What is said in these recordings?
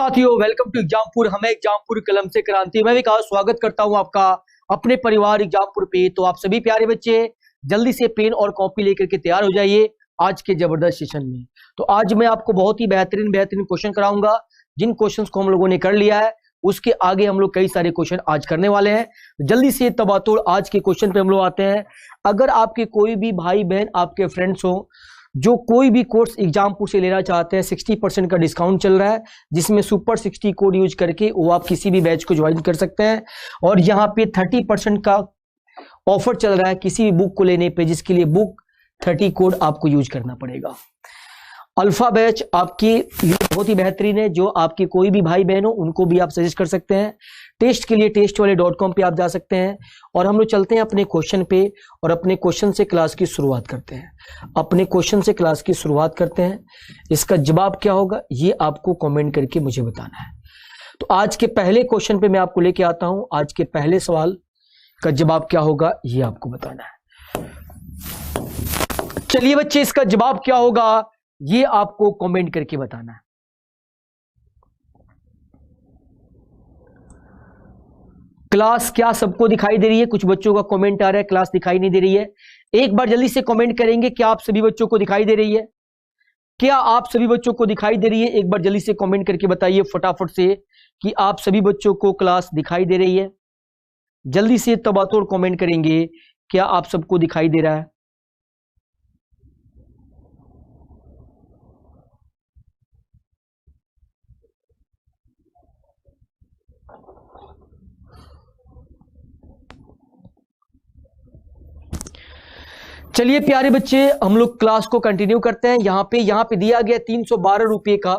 साथियों, welcome to Exampur. हमें एग्जामपुर कलम से क्रांति। मैं भी कहा स्वागत करता हूं आपका अपने परिवार एग्जामपुर पे। तो आप सभी प्यारे बच्चे जल्दी से पेन और कॉपी लेकर के तैयार हो जाइए आज के जबरदस्त सेशन में। तो आज मैं आपको बहुत ही बेहतरीन क्वेश्चन कराऊंगा। जिन क्वेश्चंस को हम लोगों ने कर लिया है उसके आगे हम लोग कई सारे क्वेश्चन आज करने वाले हैं। जल्दी से तबातोड़ आज के क्वेश्चन पे हम लोग आते हैं। अगर आपके कोई भी भाई बहन आपके फ्रेंड्स हो जो कोई भी कोर्स एग्जामपुर से लेना चाहते हैं, 60% का डिस्काउंट चल रहा है जिसमें सुपर 60 कोड यूज करके वो आप किसी भी बैच को ज्वाइन कर सकते हैं। और यहाँ पे 30% का ऑफर चल रहा है किसी भी बुक को लेने पे, जिसके लिए बुक 30 कोड आपको यूज करना पड़ेगा। अल्फा बैच आपकी बहुत ही बेहतरीन है, जो आपके कोई भी भाई बहन हो उनको भी आप सजेस्ट कर सकते हैं। टेस्ट के लिए testwale.com पे आप जा सकते हैं। और हम लोग चलते हैं अपने क्वेश्चन पे और अपने क्वेश्चन से क्लास की शुरुआत करते हैं। इसका जवाब क्या होगा ये आपको कमेंट करके मुझे बताना है। तो आज के पहले क्वेश्चन पे मैं आपको लेके आता हूं। आज के पहले सवाल का जवाब क्या होगा ये आपको बताना है। चलिए बच्चे, इसका जवाब क्या होगा ये आपको कमेंट करके बताना है। क्लास क्या सबको दिखाई दे रही है? कुछ बच्चों का कमेंट आ रहा है क्लास दिखाई नहीं दे रही है। एक बार जल्दी से कमेंट करेंगे, क्या आप सभी बच्चों को दिखाई दे रही है? क्या आप सभी बच्चों को दिखाई दे रही है? एक बार जल्दी से कमेंट करके बताइए फटाफट से कि आप सभी बच्चों को क्लास दिखाई दे रही है। जल्दी से तबातोड़ कमेंट करेंगे, क्या आप सबको दिखाई दे रहा है? चलिए प्यारे बच्चे, हम लोग क्लास को कंटिन्यू करते हैं। यहाँ पे दिया गया 312 रुपए का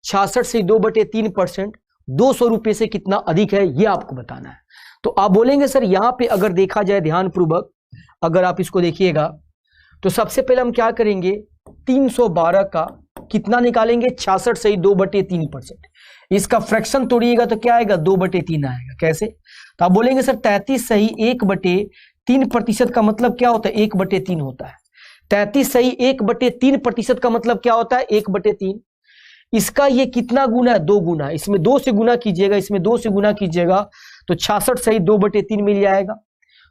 66 से 2/3%, 200 रुपए से कितना अधिक है ये आपको बताना है। तो आप बोलेंगे सर यहाँ पे अगर देखा जाए ध्यानपूर्वक, अगर आप इसको देखिएगा तो सबसे पहले हम क्या करेंगे, 312 का कितना निकालेंगे, 66 से 2/3%। इसका फ्रैक्शन तोड़िएगा तो क्या आएगा, 2/3 आएगा। कैसे? तो आप बोलेंगे सर 33 सही 1/3% का मतलब क्या होता है, 1/3 होता है। 33 सही 1/3% का मतलब क्या होता है, 1/3। इसका ये कितना गुना है, 2 गुना। इसमें 2 से गुना कीजिएगा, तो 66 सही 2/3 मिल जाएगा।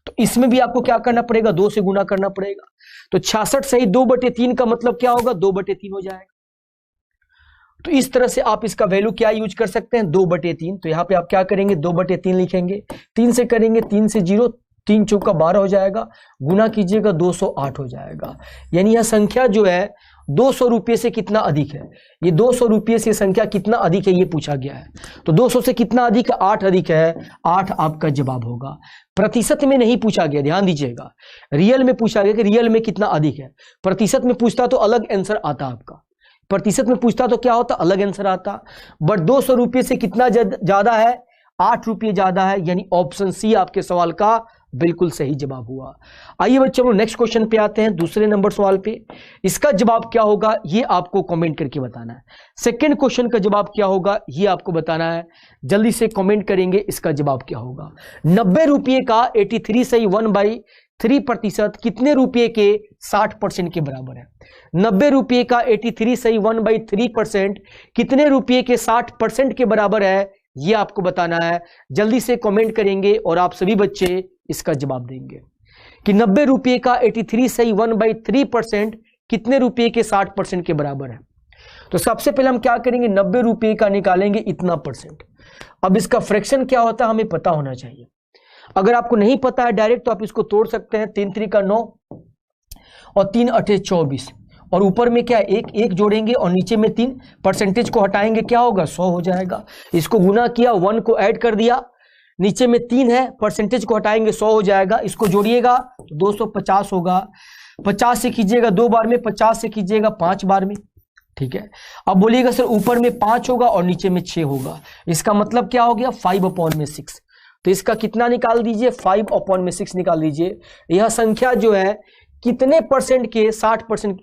तो इसमें भी आपको क्या करना पड़ेगा, 2 से गुना करना पड़ेगा। तो 66 सही 2/3 का मतलब क्या होगा, 2/3 हो जाएगा। तो इस तरह से आप इसका वैल्यू क्या यूज कर सकते हैं, 2/3। तो यहाँ पे आप क्या करेंगे, 2/3 लिखेंगे। 3 से करेंगे, 3 से 0, 3 चौका 12 हो जाएगा, गुना कीजिएगा 208 हो जाएगा। यानी यह संख्या जो है 200 रुपये से कितना अधिक है, ये 200 रुपये से संख्या कितना अधिक है ये पूछा गया है। तो 200 से कितना अधिक है, 8 अधिक है। 8 आपका जवाब होगा। प्रतिशत में नहीं पूछा गया, ध्यान दीजिएगा। रियल में पूछा गया कि रियल में कितना अधिक है। प्रतिशत में पूछता तो अलग आंसर आता आपका, प्रतिशत में पूछता तो क्या होता, अलग आंसर आता। बट 200 रुपये से कितना ज्यादा है, 8 रुपये ज्यादा है। यानी ऑप्शन सी आपके सवाल का बिल्कुल सही जवाब हुआ। आइए बच्चों हम नेक्स्ट क्वेश्चन पे आते हैं, दूसरे नंबर सवाल पे। इसका जवाब क्या होगा ये आपको कमेंट करके बताना है। सेकंड क्वेश्चन का जवाब क्या होगा ये आपको बताना है। जल्दी से कमेंट करेंगे, इसका जवाब क्या होगा। 90 रुपये का 83 सही 1/3% कितने रुपये के 60% के बराबर है। 90 रुपये का 83 सही 1/3% कितने रुपये के 60% के बराबर है ये आपको बताना है। जल्दी से कमेंट करेंगे और आप सभी बच्चे इसका जवाब देंगे कि 90 रुपये का 83 सही 1/3% कितने रुपये के 60% के बराबर है। तो सबसे पहले हम क्या करेंगे, 90 रुपये का निकालेंगे इतना परसेंट। अब इसका फ्रैक्शन क्या होता है हमें पता होना चाहिए। अगर आपको नहीं पता है डायरेक्ट तो आप इसको तोड़ सकते हैं। 3 3 का 9 और 3 8 24 और ऊपर में क्या एक जोड़ेंगे और नीचे में 3, परसेंटेज को हटाएंगे क्या होगा, 100 हो जाएगा। इसको गुना किया, 1 को ऐड कर दिया, नीचे में 3 है, परसेंटेज को हटाएंगे 100 हो जाएगा। इसको जोड़िएगा तो 250 होगा। 50 से कीजिएगा 2 बार में, 50 से कीजिएगा 5 बार में। ठीक है, अब बोलिएगा सर ऊपर में 5 होगा और नीचे में 6 होगा, इसका मतलब क्या हो गया, 5/6। तो इसका कितना निकाल दीजिए, 5/6 निकाल दीजिए। यह संख्या जो है कितने परसेंट के 60%,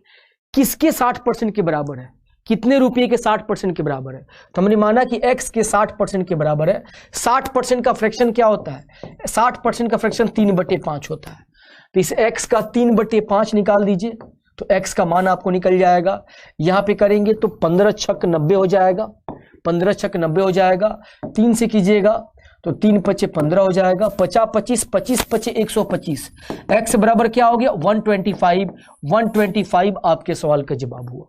किसके 60% के बराबर है, कितने रुपये के 60% के बराबर है। तो हमने माना कि x के 60% के बराबर है। 60% का फ्रैक्शन क्या होता है, 60% का फ्रैक्शन 3/5 होता है। तो इस x का 3/5 निकाल दीजिए तो x का मान आपको निकल जाएगा। यहाँ पे करेंगे तो 15 छक 90 हो जाएगा। 15 छक 90 हो जाएगा, 3 से कीजिएगा तो 3 पचे 15 हो जाएगा, 50 25 25 पचे 125, x बराबर क्या हो गया 125। 125 आपके सवाल का जवाब हुआ।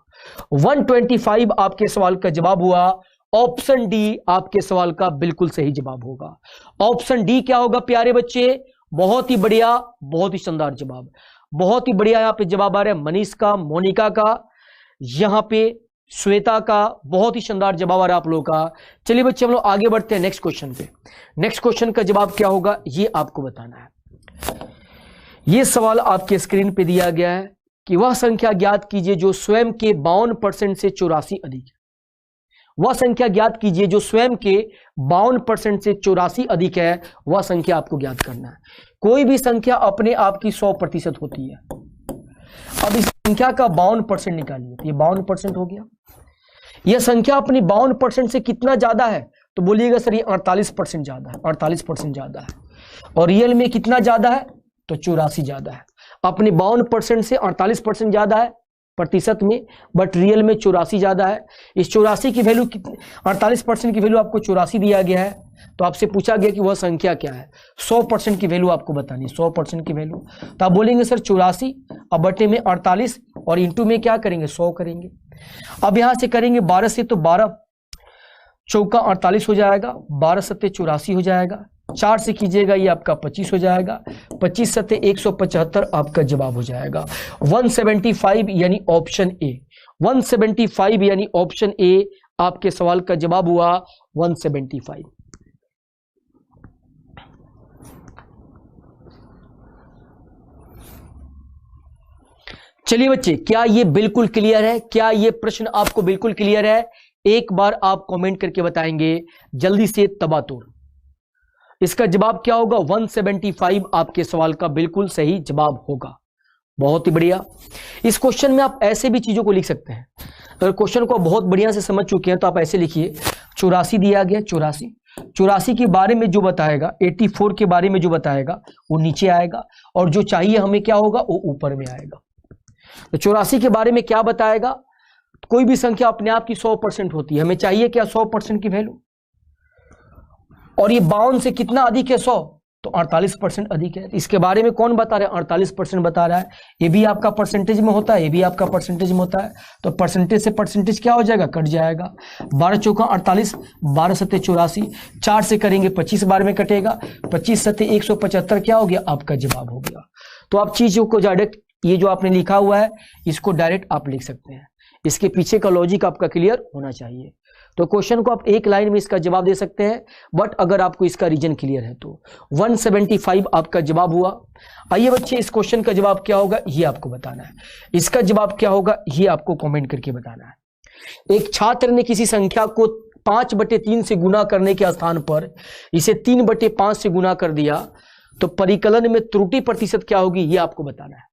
125 आपके सवाल का जवाब हुआ। ऑप्शन डी आपके सवाल का बिल्कुल सही जवाब होगा। ऑप्शन डी क्या होगा प्यारे बच्चे? बहुत ही बढ़िया, बहुत ही शानदार जवाब, बहुत ही बढ़िया। यहां पे जवाब आ रहा है मनीष का, मोनिका का, यहां पे श्वेता का, बहुत ही शानदार जवाब आ रहा है आप लोगों का। चलिए बच्चे हम लोग आगे बढ़ते हैं नेक्स्ट क्वेश्चन पे। नेक्स्ट क्वेश्चन का जवाब क्या होगा ये आपको बताना है। ये सवाल आपके स्क्रीन पे दिया गया है कि वह संख्या ज्ञात कीजिए जो स्वयं के 52% से 84 अधिक है। वह संख्या ज्ञात कीजिए जो स्वयं के 52% से 84 अधिक है, वह संख्या आपको ज्ञात करना है। कोई भी संख्या अपने आप की 100% होती है। अब इस संख्या का 52% निकालिए, तो ये 52% हो गया। यह संख्या अपनी 52% से कितना ज्यादा है? तो बोलिएगा सर ये 48% ज्यादा है, 48% ज्यादा है। और रियल में कितना ज्यादा है? तो 84 ज्यादा है। अपने 52% से 48% ज्यादा है प्रतिशत में, बट रियल में 84 ज्यादा है। इस 84 की वैल्यू, 48% की वैल्यू आपको 84 दिया गया है, तो आपसे पूछा गया कि वह संख्या क्या है। 100% की वैल्यू आपको बतानी, 100% की वैल्यू। तो आप बोलेंगे सर 84 अब बटे में 48 और इंटू में क्या करेंगे 100 करेंगे। अब यहां से करेंगे 12 से, तो 12 चौका 48 हो जाएगा, 12 सत्ते 84 हो जाएगा, 4 से कीजिएगा ये आपका 25 हो जाएगा, 25 सत्ते 175 आपका जवाब हो जाएगा 175, यानी ऑप्शन ए। 175 यानी ऑप्शन ए आपके सवाल का जवाब हुआ 175। चलिए बच्चे, क्या ये बिल्कुल क्लियर है? क्या ये प्रश्न आपको बिल्कुल क्लियर है? एक बार आप कमेंट करके बताएंगे जल्दी से तबातोड़। इसका जवाब क्या होगा? 175 आपके सवाल का बिल्कुल सही जवाब होगा। बहुत ही बढ़िया। इस क्वेश्चन में आप ऐसे भी चीजों को लिख सकते हैं। अगर क्वेश्चन को बहुत बढ़िया से समझ चुके हैं तो आप ऐसे लिखिए, 84 दिया गया, 84 के बारे में जो बताएगा, 84 के बारे में जो बताएगा वो नीचे आएगा, और जो चाहिए हमें क्या होगा वो ऊपर में आएगा। तो 84 के बारे में क्या बताएगा? कोई भी संख्या अपने आप की 100% होती है, हमें चाहिए क्या 100% की वैल्यू। और ये 52 से कितना अधिक है 100? तो 48% अधिक है। इसके बारे में कौन बता रहा है? 48% बता रहा है। ये भी आपका परसेंटेज में होता है, ये भी आपका परसेंटेज में होता है, तो परसेंटेज से परसेंटेज क्या हो जाएगा? कट जाएगा। 12 चौका 48, 12 सत्ते 84, 4 से करेंगे 25 बार में कटेगा, 25 सत्ते 175 क्या हो गया? आपका जवाब हो गया। तो आप चीजों को डायरेक्ट, ये जो आपने लिखा हुआ है इसको डायरेक्ट आप लिख सकते हैं। इसके पीछे का लॉजिक आपका क्लियर होना चाहिए। तो क्वेश्चन को आप एक लाइन में इसका जवाब दे सकते हैं, बट अगर आपको इसका रीजन क्लियर है तो 175 आपका जवाब हुआ। आइए बच्चे, इस क्वेश्चन का जवाब क्या होगा ये आपको बताना है। इसका जवाब क्या होगा ये आपको कमेंट करके बताना है। एक छात्र ने किसी संख्या को 5/3 से गुना करने के स्थान पर इसे 3/5 से गुना कर दिया, तो परिकलन में त्रुटि प्रतिशत क्या होगी ये आपको बताना है।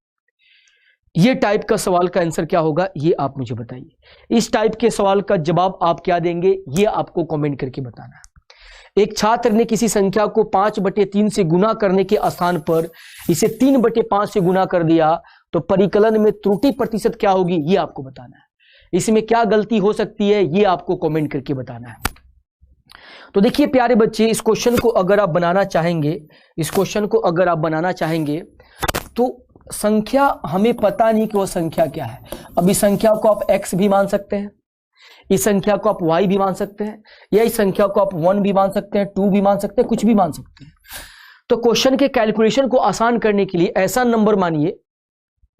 ये टाइप का सवाल का आंसर क्या होगा ये आप मुझे बताइए। इस टाइप के सवाल का जवाब आप क्या देंगे ये आपको कमेंट करके बताना है। एक छात्र ने किसी संख्या को 5/3 से गुना करने के स्थान पर इसे 3/5 से गुना कर दिया, तो परिकलन में त्रुटि प्रतिशत क्या होगी ये आपको बताना है। इसमें क्या गलती हो सकती है ये आपको कमेंट करके बताना है। तो देखिए प्यारे बच्चे, इस क्वेश्चन को अगर आप बनाना चाहेंगे, इस क्वेश्चन को अगर आप बनाना चाहेंगे तो संख्या हमें पता नहीं कि वो संख्या क्या है। अब इस संख्या को आप x भी मान सकते हैं, इस संख्या को आप y भी मान सकते हैं, या इस संख्या को आप 1 भी मान सकते हैं, 2 भी मान सकते हैं, कुछ भी मान सकते हैं। तो क्वेश्चन के कैलकुलेशन को आसान करने के लिए ऐसा नंबर मानिए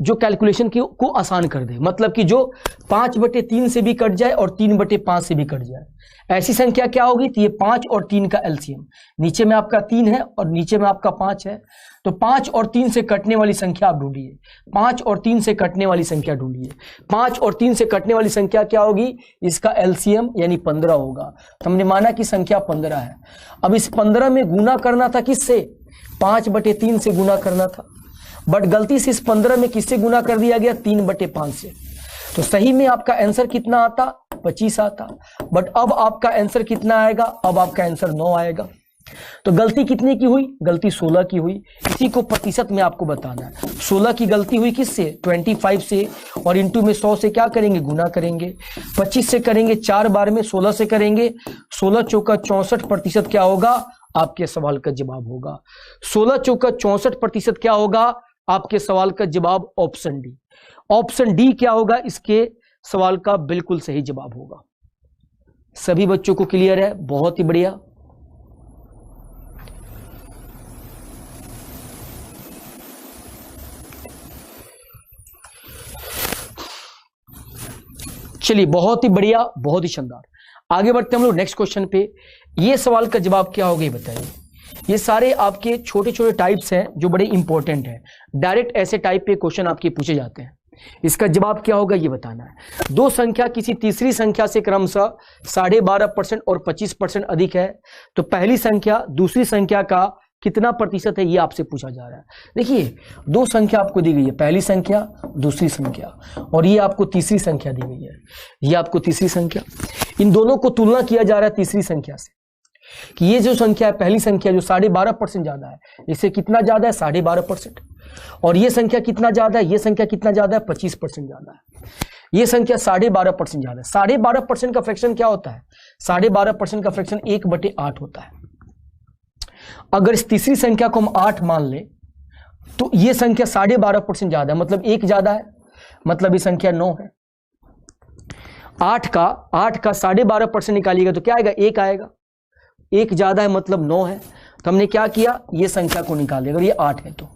जो कैलकुलेशन को आसान कर दे, मतलब कि जो 5/3 से भी कट जाए और 3/5 से भी कट जाए। ऐसी संख्या क्या होगी? तो ये 5 और 3 का एलसीएम, नीचे में आपका 3 है और नीचे में आपका 5 है, तो 5 और 3 से कटने वाली संख्या आप ढूंढिए। 5 और 3 से कटने वाली संख्या ढूंढिए। 5 और 3 से कटने वाली संख्या क्या होगी? इसका एलसीएम यानी 15 होगा। तो हमने माना कि संख्या 15 है। अब इस 15 में गुना करना था किससे? 5/3 से गुना करना था, बट गलती से इस 15 में किससे गुना कर दिया गया? 3/5 से। तो सही में आपका आंसर कितना आता? 25 आता। बट अब आपका आंसर कितना आएगा? अब आपका आंसर 9 आएगा। तो गलती कितने की हुई? गलती 16 की हुई। इसी को प्रतिशत में आपको बताना है। 16 की गलती हुई किससे? 25 से, और इंटू में 100 से क्या करेंगे? गुना करेंगे। 25 से करेंगे 4 बार में, 16 से करेंगे 16 चौका 64% क्या होगा? आपके सवाल का जवाब होगा 16 चौका 64% क्या होगा? आपके सवाल का जवाब ऑप्शन डी। ऑप्शन डी क्या होगा? इसके सवाल का बिल्कुल सही जवाब होगा। सभी बच्चों को क्लियर है? बहुत ही बढ़िया। चलिए, बहुत ही बढ़िया, बहुत ही शानदार। आगे बढ़ते हम लोग नेक्स्ट क्वेश्चन पे। ये सवाल का जवाब क्या होगा ये बताइए। ये सारे आपके छोटे छोटे टाइप्स हैं जो बड़े इंपॉर्टेंट हैं। डायरेक्ट ऐसे टाइप पे क्वेश्चन आपके पूछे जाते हैं। इसका जवाब क्या होगा ये बताना है। दो संख्या किसी तीसरी संख्या से क्रमशः 12.5% और 25% अधिक है, तो पहली संख्या दूसरी संख्या का कितना प्रतिशत है ये आपसे पूछा जा रहा है। देखिए, दो संख्या आपको दी गई है, पहली संख्या दूसरी संख्या, और ये आपको तीसरी संख्या दी गई है, ये आपको तीसरी संख्या। इन दोनों को तुलना किया जा रहा है तीसरी संख्या से कि ये जो संख्या है, पहली संख्या जो 12.5% ज्यादा है, इससे कितना ज्यादा है? 12.5%। और ये संख्या कितना ज्यादा है? ये संख्या कितना ज्यादा है? 25% ज्यादा है। ये संख्या 12.5% ज्यादा है। 12.5% का फ्रैक्शन क्या होता है? 12.5% का फ्रैक्शन 1/8 होता है। अगर इस तीसरी संख्या को हम 8 मान लें तो ये संख्या 12.5% ज्यादा है, मतलब 1 ज्यादा है, मतलब ये संख्या 9 है। 8 का 12.5% निकालिएगा तो क्या आएगा? 1 आएगा। 1 ज्यादा है मतलब 9 है। तो हमने क्या किया? ये संख्या को निकाल लिया। अगर ये 8 है तो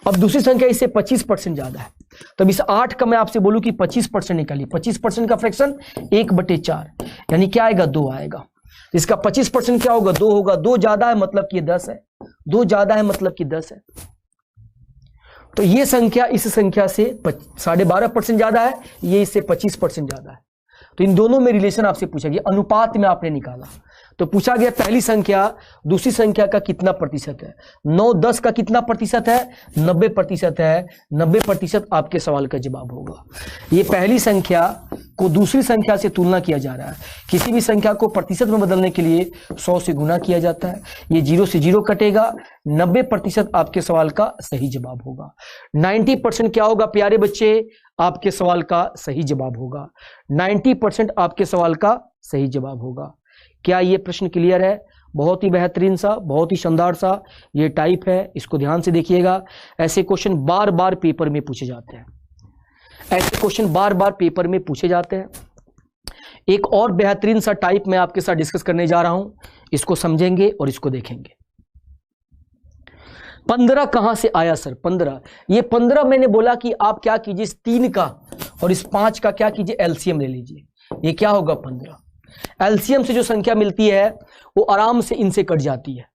अब दूसरी संख्या इससे 25% ज्यादा है, तब इस 8 का मैं आपसे बोलूं कि 25% निकालिए। 25% का फ्रैक्शन 1/4, यानी क्या आएगा? 2 आएगा। इसका 25% क्या होगा? 2 होगा। 2 ज्यादा है मतलब कि 10 है। 2 ज्यादा है मतलब कि 10 है। तो ये संख्या इस संख्या से 12.5% ज्यादा है, ये इससे 25% ज्यादा है। तो इन दोनों में रिलेशन आपसे पूछा गया, अनुपात में आपने निकाला। तो पूछा गया पहली संख्या दूसरी संख्या का कितना प्रतिशत है? 9-10 का कितना प्रतिशत है? 90% है। 90% आपके सवाल का जवाब होगा। ये पहली संख्या को दूसरी संख्या से तुलना किया जा रहा है। किसी भी संख्या को प्रतिशत में बदलने के लिए 100 से गुना किया जाता है। ये 0 से 0 कटेगा। 90% आपके सवाल का सही जवाब होगा। 90% क्या होगा प्यारे बच्चे? आपके सवाल का सही जवाब होगा। 90% आपके सवाल का सही जवाब होगा। क्या ये प्रश्न क्लियर है? बहुत ही बेहतरीन सा, बहुत ही शानदार सा ये टाइप है, इसको ध्यान से देखिएगा। ऐसे क्वेश्चन बार बार पेपर में पूछे जाते हैं। ऐसे क्वेश्चन बार बार पेपर में पूछे जाते हैं। एक और बेहतरीन सा टाइप मैं आपके साथ डिस्कस करने जा रहा हूं, इसको समझेंगे और इसको देखेंगे। 15 कहां से आया सर? 15, ये 15 मैंने बोला कि आप क्या कीजिए, इस 3 का और इस 5 का क्या कीजिए? एलसीएम ले लीजिए। ये क्या होगा? 15। एलसीएम से जो संख्या मिलती है वो आराम से इनसे कट जाती है।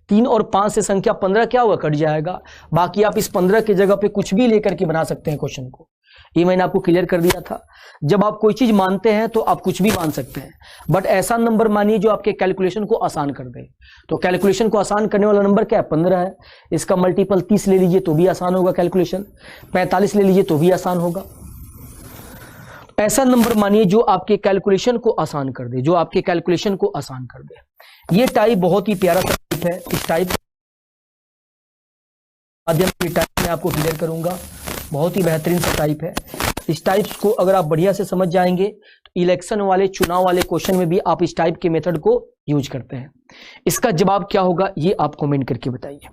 3 और 5 से संख्या 15 क्या होगा? कट जाएगा। बाकी आप इस 15 की जगह पे कुछ भी लेकर के बना सकते हैं क्वेश्चन को। ये मैंने आपको क्लियर कर दिया था। जब आप कोई चीज मानते हैं तो आप कुछ भी मान सकते हैं, बट ऐसा नंबर मानिए जो आपके कैलकुलेशन को आसान कर दे। तो कैलकुलेशन को आसान करने वाला नंबर क्या है? 15 है। इसका मल्टीपल 30 ले लीजिए तो भी आसान होगा कैलकुलेशन। 45 ले लीजिए तो भी आसान होगा। ऐसा नंबर मानिए जो आपके कैलकुलेशन को आसान कर दे, जो आपके कैलकुलेशन को आसान कर दे। ये टाइप बहुत ही प्यारा टाइप है। इस टाइप माध्यम से टाइप मैं आपको क्लियर करूंगा। बहुत ही बेहतरीन सा टाइप है। इस टाइप को अगर आप बढ़िया से समझ जाएंगे तो इलेक्शन वाले, चुनाव वाले क्वेश्चन में भी आप इस टाइप के मेथड को यूज करते हैं। इसका जवाब क्या होगा ये आप कमेंट करके बताइए।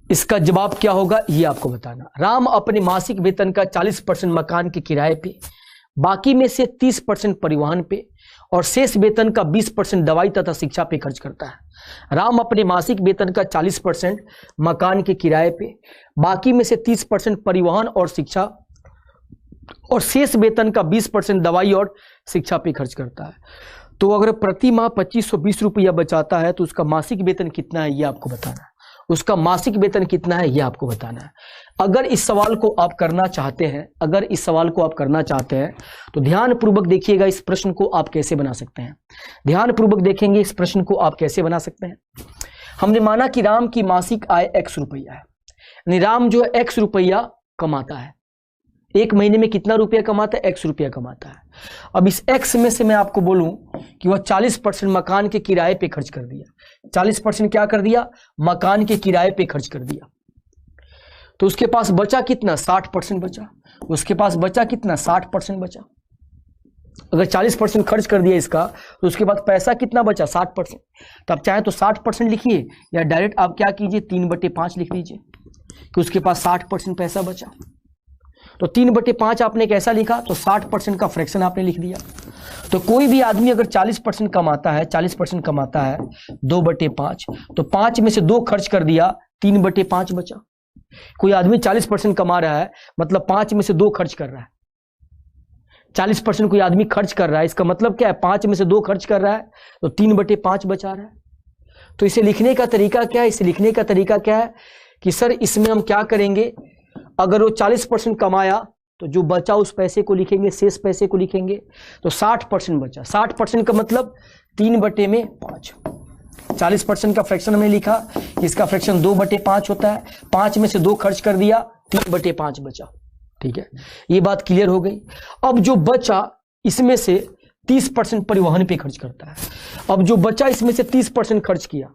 इसका जवाब क्या होगा ये आपको बताना। राम अपने मासिक वेतन का 40% मकान के किराए पे, बाकी में से 30% परिवहन पे और शेष वेतन का 20% दवाई तथा शिक्षा पे खर्च करता है। राम अपने मासिक वेतन का 40% मकान के किराए पे, बाकी में से 30% परिवहन और शिक्षा और शेष वेतन का 20% दवाई और शिक्षा पे खर्च करता है। तो अगर प्रति माह 2520 रुपया बचाता है तो उसका मासिक वेतन कितना है ये आपको बताना है। उसका मासिक वेतन कितना है ये आपको बताना है। अगर इस सवाल को आप करना चाहते हैं, अगर इस सवाल को आप करना चाहते हैं तो ध्यानपूर्वक देखिएगा इस प्रश्न को आप कैसे बना सकते हैं। ध्यानपूर्वक देखेंगे इस प्रश्न को आप कैसे बना सकते हैं। हमने माना कि राम की मासिक आय x रुपया है। यानी राम जो है x रुपया कमाता है, एक महीने में कितना रुपया कमाता है, x रुपया कमाता है। अब इस x में से मैं आपको बोलूं कि वह 40% मकान के किराए पे खर्च कर दिया, 40% क्या कर दिया, मकान के किराए पे खर्च कर दिया। तो उसके पास बचा कितना, 60% बचा। उसके पास बचा कितना, 60% बचा। अगर 40% खर्च कर दिया इसका, तो उसके बाद पैसा कितना बचा, 60%। तो आप चाहे तो 60% लिखिए, या डायरेक्ट आप क्या कीजिए, 3/5 लिख लीजिए कि उसके पास 60% पैसा बचा। तो 3/5 आपने कैसा लिखा, तो 60% का फ्रैक्शन आपने लिख दिया। तो कोई भी आदमी अगर 40% कमाता है, 40% कमाता है 2/5, तो 5 में से 2 खर्च कर दिया, 3/5 बचा। कोई आदमी 40% कमा रहा है, मतलब 5 में से 2 खर्च कर रहा है। 40% कोई आदमी खर्च कर रहा है, इसका मतलब क्या है, 5 में से 2 खर्च कर रहा है, तो 3/5 बचा रहा है। तो इसे लिखने का तरीका क्या है, इसे लिखने का तरीका क्या है कि सर इसमें हम क्या करेंगे, अगर वो 40% कमाया तो जो बचा उस पैसे को लिखेंगे, शेष पैसे को लिखेंगे। तो 60% बचा, 60% का मतलब 3/5। 40% का फ्रैक्शन हमने लिखा, इसका फ्रैक्शन 2/5 होता है। 5 में से 2 खर्च कर दिया, 3/5 बचा। ठीक है, ये बात क्लियर हो गई। अब जो बचा इसमें से 30% परिवहन पे खर्च करता है। अब जो बचा इसमें से 30% खर्च किया,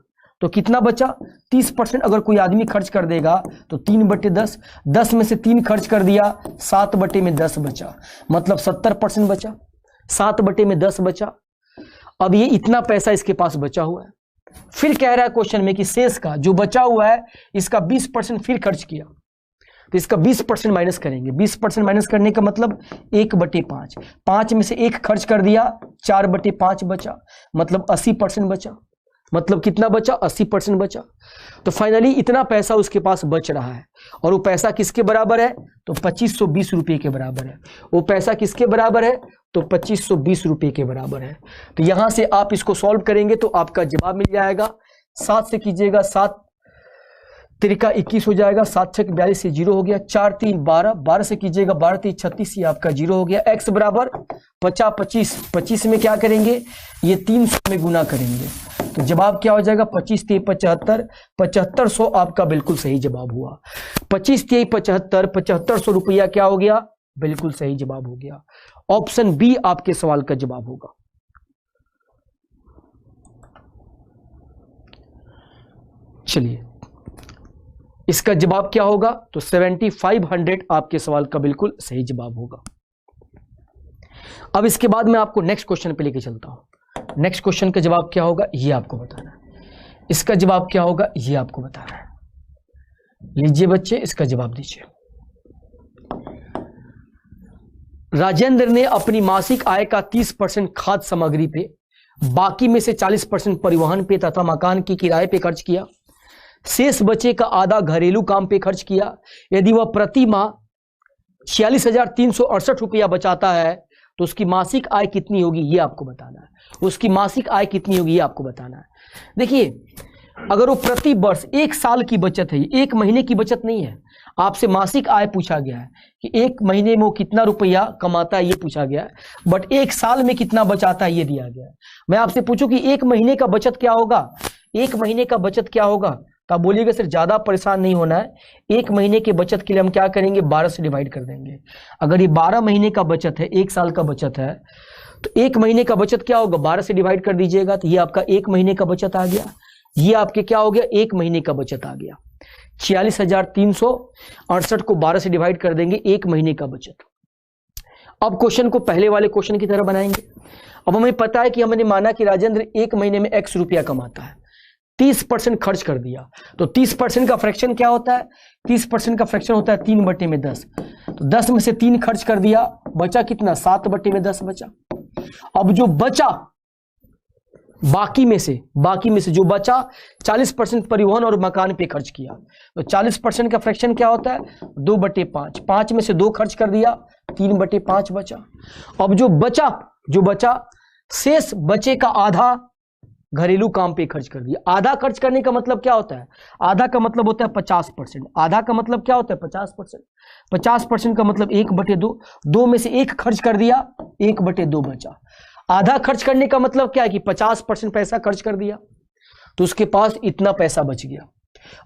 तो कितना बचा, 30% अगर कोई आदमी खर्च कर देगा तो 3/10, 10 में से 3 खर्च कर दिया, 7/10 बचा, मतलब 70% बचा, 7/10 बचा। अब ये इतना पैसा इसके पास बचा हुआ है। फिर कह रहा है क्वेश्चन में कि शेष का जो बचा हुआ है इसका 20% फिर खर्च किया, तो इसका 20% माइनस करेंगे। 20% माइनस करने का मतलब 1/5, 5 में से 1 खर्च कर दिया, 4/5 बचा, मतलब 80% बचा। मतलब कितना बचा, 80% बचा। तो फाइनली इतना पैसा उसके पास बच रहा है, और वो पैसा किसके बराबर है, तो 2520 रुपये के बराबर है। वो पैसा किसके बराबर है, तो 2520 रुपये के बराबर है। तो यहां से आप इसको सॉल्व करेंगे तो आपका जवाब मिल जाएगा। 7 से कीजिएगा, 7 3 21 हो जाएगा, 7 6 42 से 0 हो गया, 4 3 12, 12 से कीजिएगा 12 3 36, ये आपका 0 हो गया। x बराबर 50 25, 25 में क्या करेंगे, ये 300 में गुना करेंगे, तो जवाब क्या हो जाएगा, 25 3 75, 7500 आपका बिल्कुल सही जवाब हुआ। 25 3 75, 7500 रुपया क्या हो गया, बिल्कुल सही जवाब हो गया। ऑप्शन बी आपके सवाल का जवाब होगा। चलिए इसका जवाब क्या होगा, तो 7500 आपके सवाल का बिल्कुल सही जवाब होगा। अब इसके बाद मैं आपको नेक्स्ट क्वेश्चन पे लेके चलता हूं। नेक्स्ट क्वेश्चन का जवाब क्या होगा ये आपको बताना है, इसका जवाब क्या होगा ये आपको बताना है। लीजिए बच्चे, इसका जवाब दीजिए। राजेंद्र ने अपनी मासिक आय का 30% खाद्य सामग्री पे, बाकी में से 40% परिवहन पे तथा मकान के किराए पे खर्च किया। शेष बचे का आधा घरेलू काम पे खर्च किया। यदि वह प्रति माह 46,368 रुपया बचाता है तो उसकी मासिक आय कितनी होगी ये आपको बताना है। उसकी मासिक आय कितनी होगी ये आपको बताना है। देखिए, अगर वो प्रति वर्ष 1 साल की बचत है, 1 महीने की बचत नहीं है, आपसे मासिक आय पूछा गया है कि 1 महीने में वो कितना रुपया कमाता है ये पूछा गया है, बट 1 साल में कितना बचाता है ये दिया गया है। मैं आपसे पूछूं कि 1 महीने का बचत क्या होगा, 1 महीने का बचत क्या होगा, तो आप बोलिएगा सर ज्यादा परेशान नहीं होना है, 1 महीने के बचत के लिए हम क्या करेंगे, 12 से डिवाइड कर देंगे। अगर ये 12 महीने का बचत है, 1 साल का बचत है, तो 1 महीने का बचत क्या होगा, 12 से डिवाइड कर दीजिएगा, तो ये आपका 1 महीने का बचत आ गया। ये आपके क्या हो गया, 1 महीने का बचत आ गया। 46,368 को 12 से डिवाइड कर देंगे, 1 महीने का बचत। अब क्वेश्चन को पहले वाले क्वेश्चन की तरह बनाएंगे। अब हमें पता है कि हमने माना कि राजेंद्र 1 महीने में x रुपया कमाता है, 30% खर्च कर दिया, तो 30% का फ्रैक्शन क्या होता है, 30% का फ्रैक्शन होता है 3/10। तो 10 में से 3 खर्च कर दिया, बचा कितना, 7/10 बचा। अब जो बचा बाकी में से जो बचा 40% परिवहन और मकान पे खर्च किया, तो 40% का फ्रैक्शन क्या होता है, 2/5, 5 में से 2 खर्च कर दिया, 3/5 बचा। अब जो बचा शेष बचे का आधा घरेलू काम पे खर्च कर दिया। आधा खर्च करने का मतलब क्या होता है, आधा का मतलब होता है 50%। आधा का मतलब क्या होता है, 50%। 50% का मतलब 1/2, 2 में से 1 खर्च कर दिया, 1/2 बचा। आधा खर्च करने का मतलब क्या है कि 50% पैसा खर्च कर दिया, तो उसके पास इतना पैसा बच गया।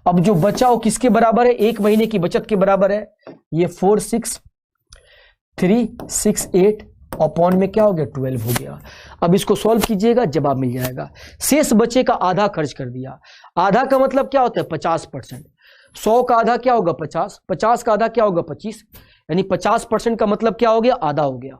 अब जो बचा वो किसके बराबर है, एक महीने की बचत के बराबर है। ये 46368 अपॉन में क्या हो गया 12 हो गया। अब इसको सॉल्व कीजिएगा, जवाब मिल जाएगा। शेष बचे का आधा खर्च कर दिया। आधा का मतलब क्या होता है 50%। 100 का आधा क्या होगा 50, 50 का आधा क्या होगा 25, यानी 50% का मतलब क्या हो गया, आधा हो गया।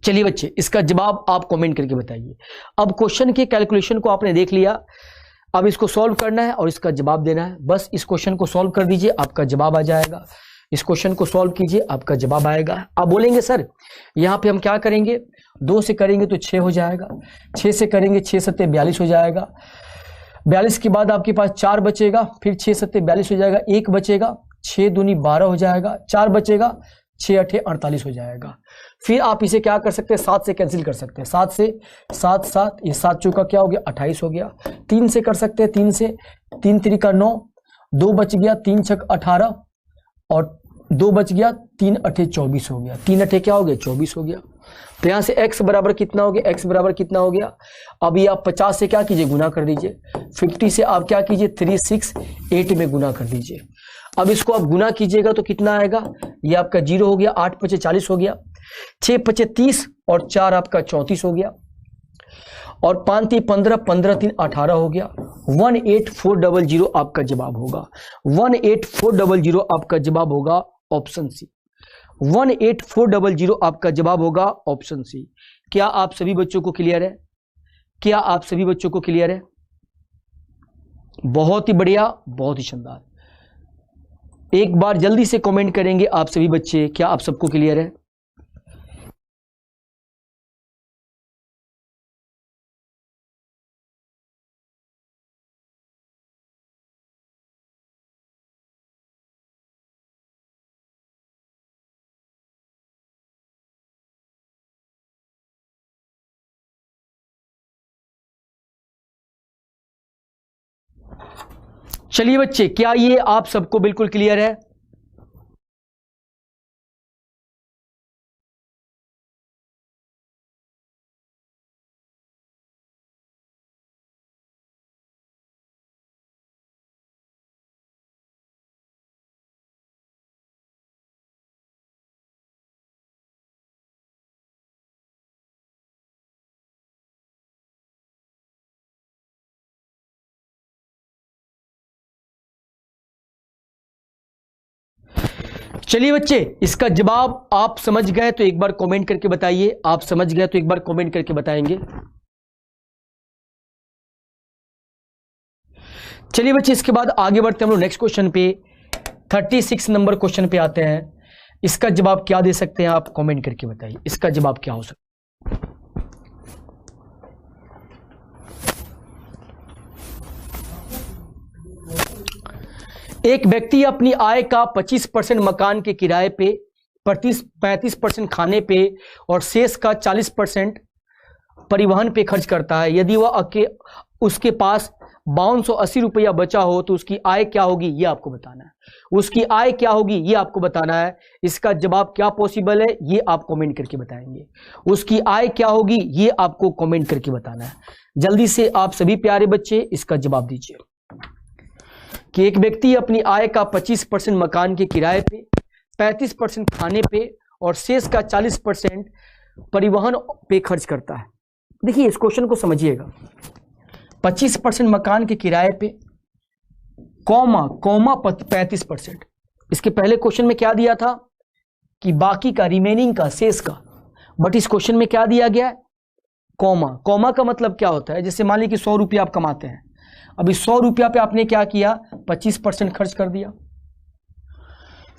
चलिए बच्चे, इसका जवाब आप कमेंट करके बताइए। अब क्वेश्चन के कैलकुलेशन को आपने देख लिया, अब इसको सॉल्व करना है और इसका जवाब देना है। बस इस क्वेश्चन को सॉल्व कर दीजिए, आपका जवाब आ जाएगा। इस क्वेश्चन को सॉल्व कीजिए, आपका जवाब आएगा। आप बोलेंगे सर यहाँ पे हम क्या करेंगे, 2 से करेंगे तो 6 हो जाएगा, 6 से करेंगे 6 सत्ते 42 हो जाएगा, 42 के बाद आपके पास 4 बचेगा, फिर 6 सत्ते 42 हो जाएगा, 1 बचेगा, 6 दूनी 12 हो जाएगा, 4 बचेगा, 6 अठे 48 हो जाएगा। फिर आप इसे क्या कर सकते हैं, 7 से कैंसिल कर सकते हैं, 7 से 7 7, ये 7 चौका क्या हो गया 28 हो गया। 3 से कर सकते हैं, 3 से 3 त्रिका 9, 2 बच गया, 3 छक 18 और 2 बच गया, 3 अठे 24 हो गया, 3 अठे क्या हो गया 24 हो गया। तो यहां से x बराबर कितना हो गया, x बराबर कितना हो गया। अब ये आप 50 से क्या कीजिए गुना कर दीजिए, 50 से आप क्या कीजिए 368 में गुना कर दीजिए। अब इसको आप गुना कीजिएगा तो कितना आएगा, ये आपका 0 हो गया, 8 पचे 40 हो गया, 6 पचे 30 और 4 आपका 34 हो गया, और 5 3 15, 15 3 18 हो गया। 18400 आपका जवाब होगा, 18400 आपका जवाब होगा ऑप्शन सी। 18400 आपका जवाब होगा ऑप्शन सी। क्या आप सभी बच्चों को क्लियर है, क्या आप सभी बच्चों को क्लियर है? बहुत ही बढ़िया, बहुत ही शानदार। एक बार जल्दी से कमेंट करेंगे आप सभी बच्चे, क्या आप सबको क्लियर है? चलिए बच्चे, क्या ये आप सबको बिल्कुल क्लियर है? चलिए बच्चे, इसका जवाब आप समझ गए तो एक बार कमेंट करके बताइए। आप समझ गए तो एक बार कमेंट करके बताएंगे। चलिए बच्चे, इसके बाद आगे बढ़ते हैं हम लोग नेक्स्ट क्वेश्चन पे। 36 नंबर क्वेश्चन पे आते हैं। इसका जवाब क्या दे सकते हैं आप कमेंट करके बताइए, इसका जवाब क्या हो सकता है? एक व्यक्ति अपनी आय का 25% मकान के किराए पे, 35% खाने पे और शेष का 40% परिवहन पे खर्च करता है। यदि वह उसके पास 5280 रुपया बचा हो तो उसकी आय क्या होगी, ये आपको बताना है। उसकी आय क्या होगी ये आपको बताना है। इसका जवाब क्या पॉसिबल है ये आप कमेंट करके बताएंगे। उसकी आय क्या होगी ये आपको कमेंट करके बताना है। जल्दी से आप सभी प्यारे बच्चे इसका जवाब दीजिए कि एक व्यक्ति अपनी आय का 25% मकान के किराए पे, 35% खाने पे और शेष का 40% परिवहन पे खर्च करता है। देखिए इस क्वेश्चन को समझिएगा। 25% मकान के किराए पे, कॉमा 35%। इसके पहले क्वेश्चन में क्या दिया था कि बाकी का, रिमेनिंग का, शेष का, बट इस क्वेश्चन में क्या दिया गया है, कॉमा। कॉमा का मतलब क्या होता है, जैसे मान लीजिए कि 100 रुपया आप कमाते हैं, अभी 100 रुपया पे आपने क्या किया 25% खर्च कर दिया।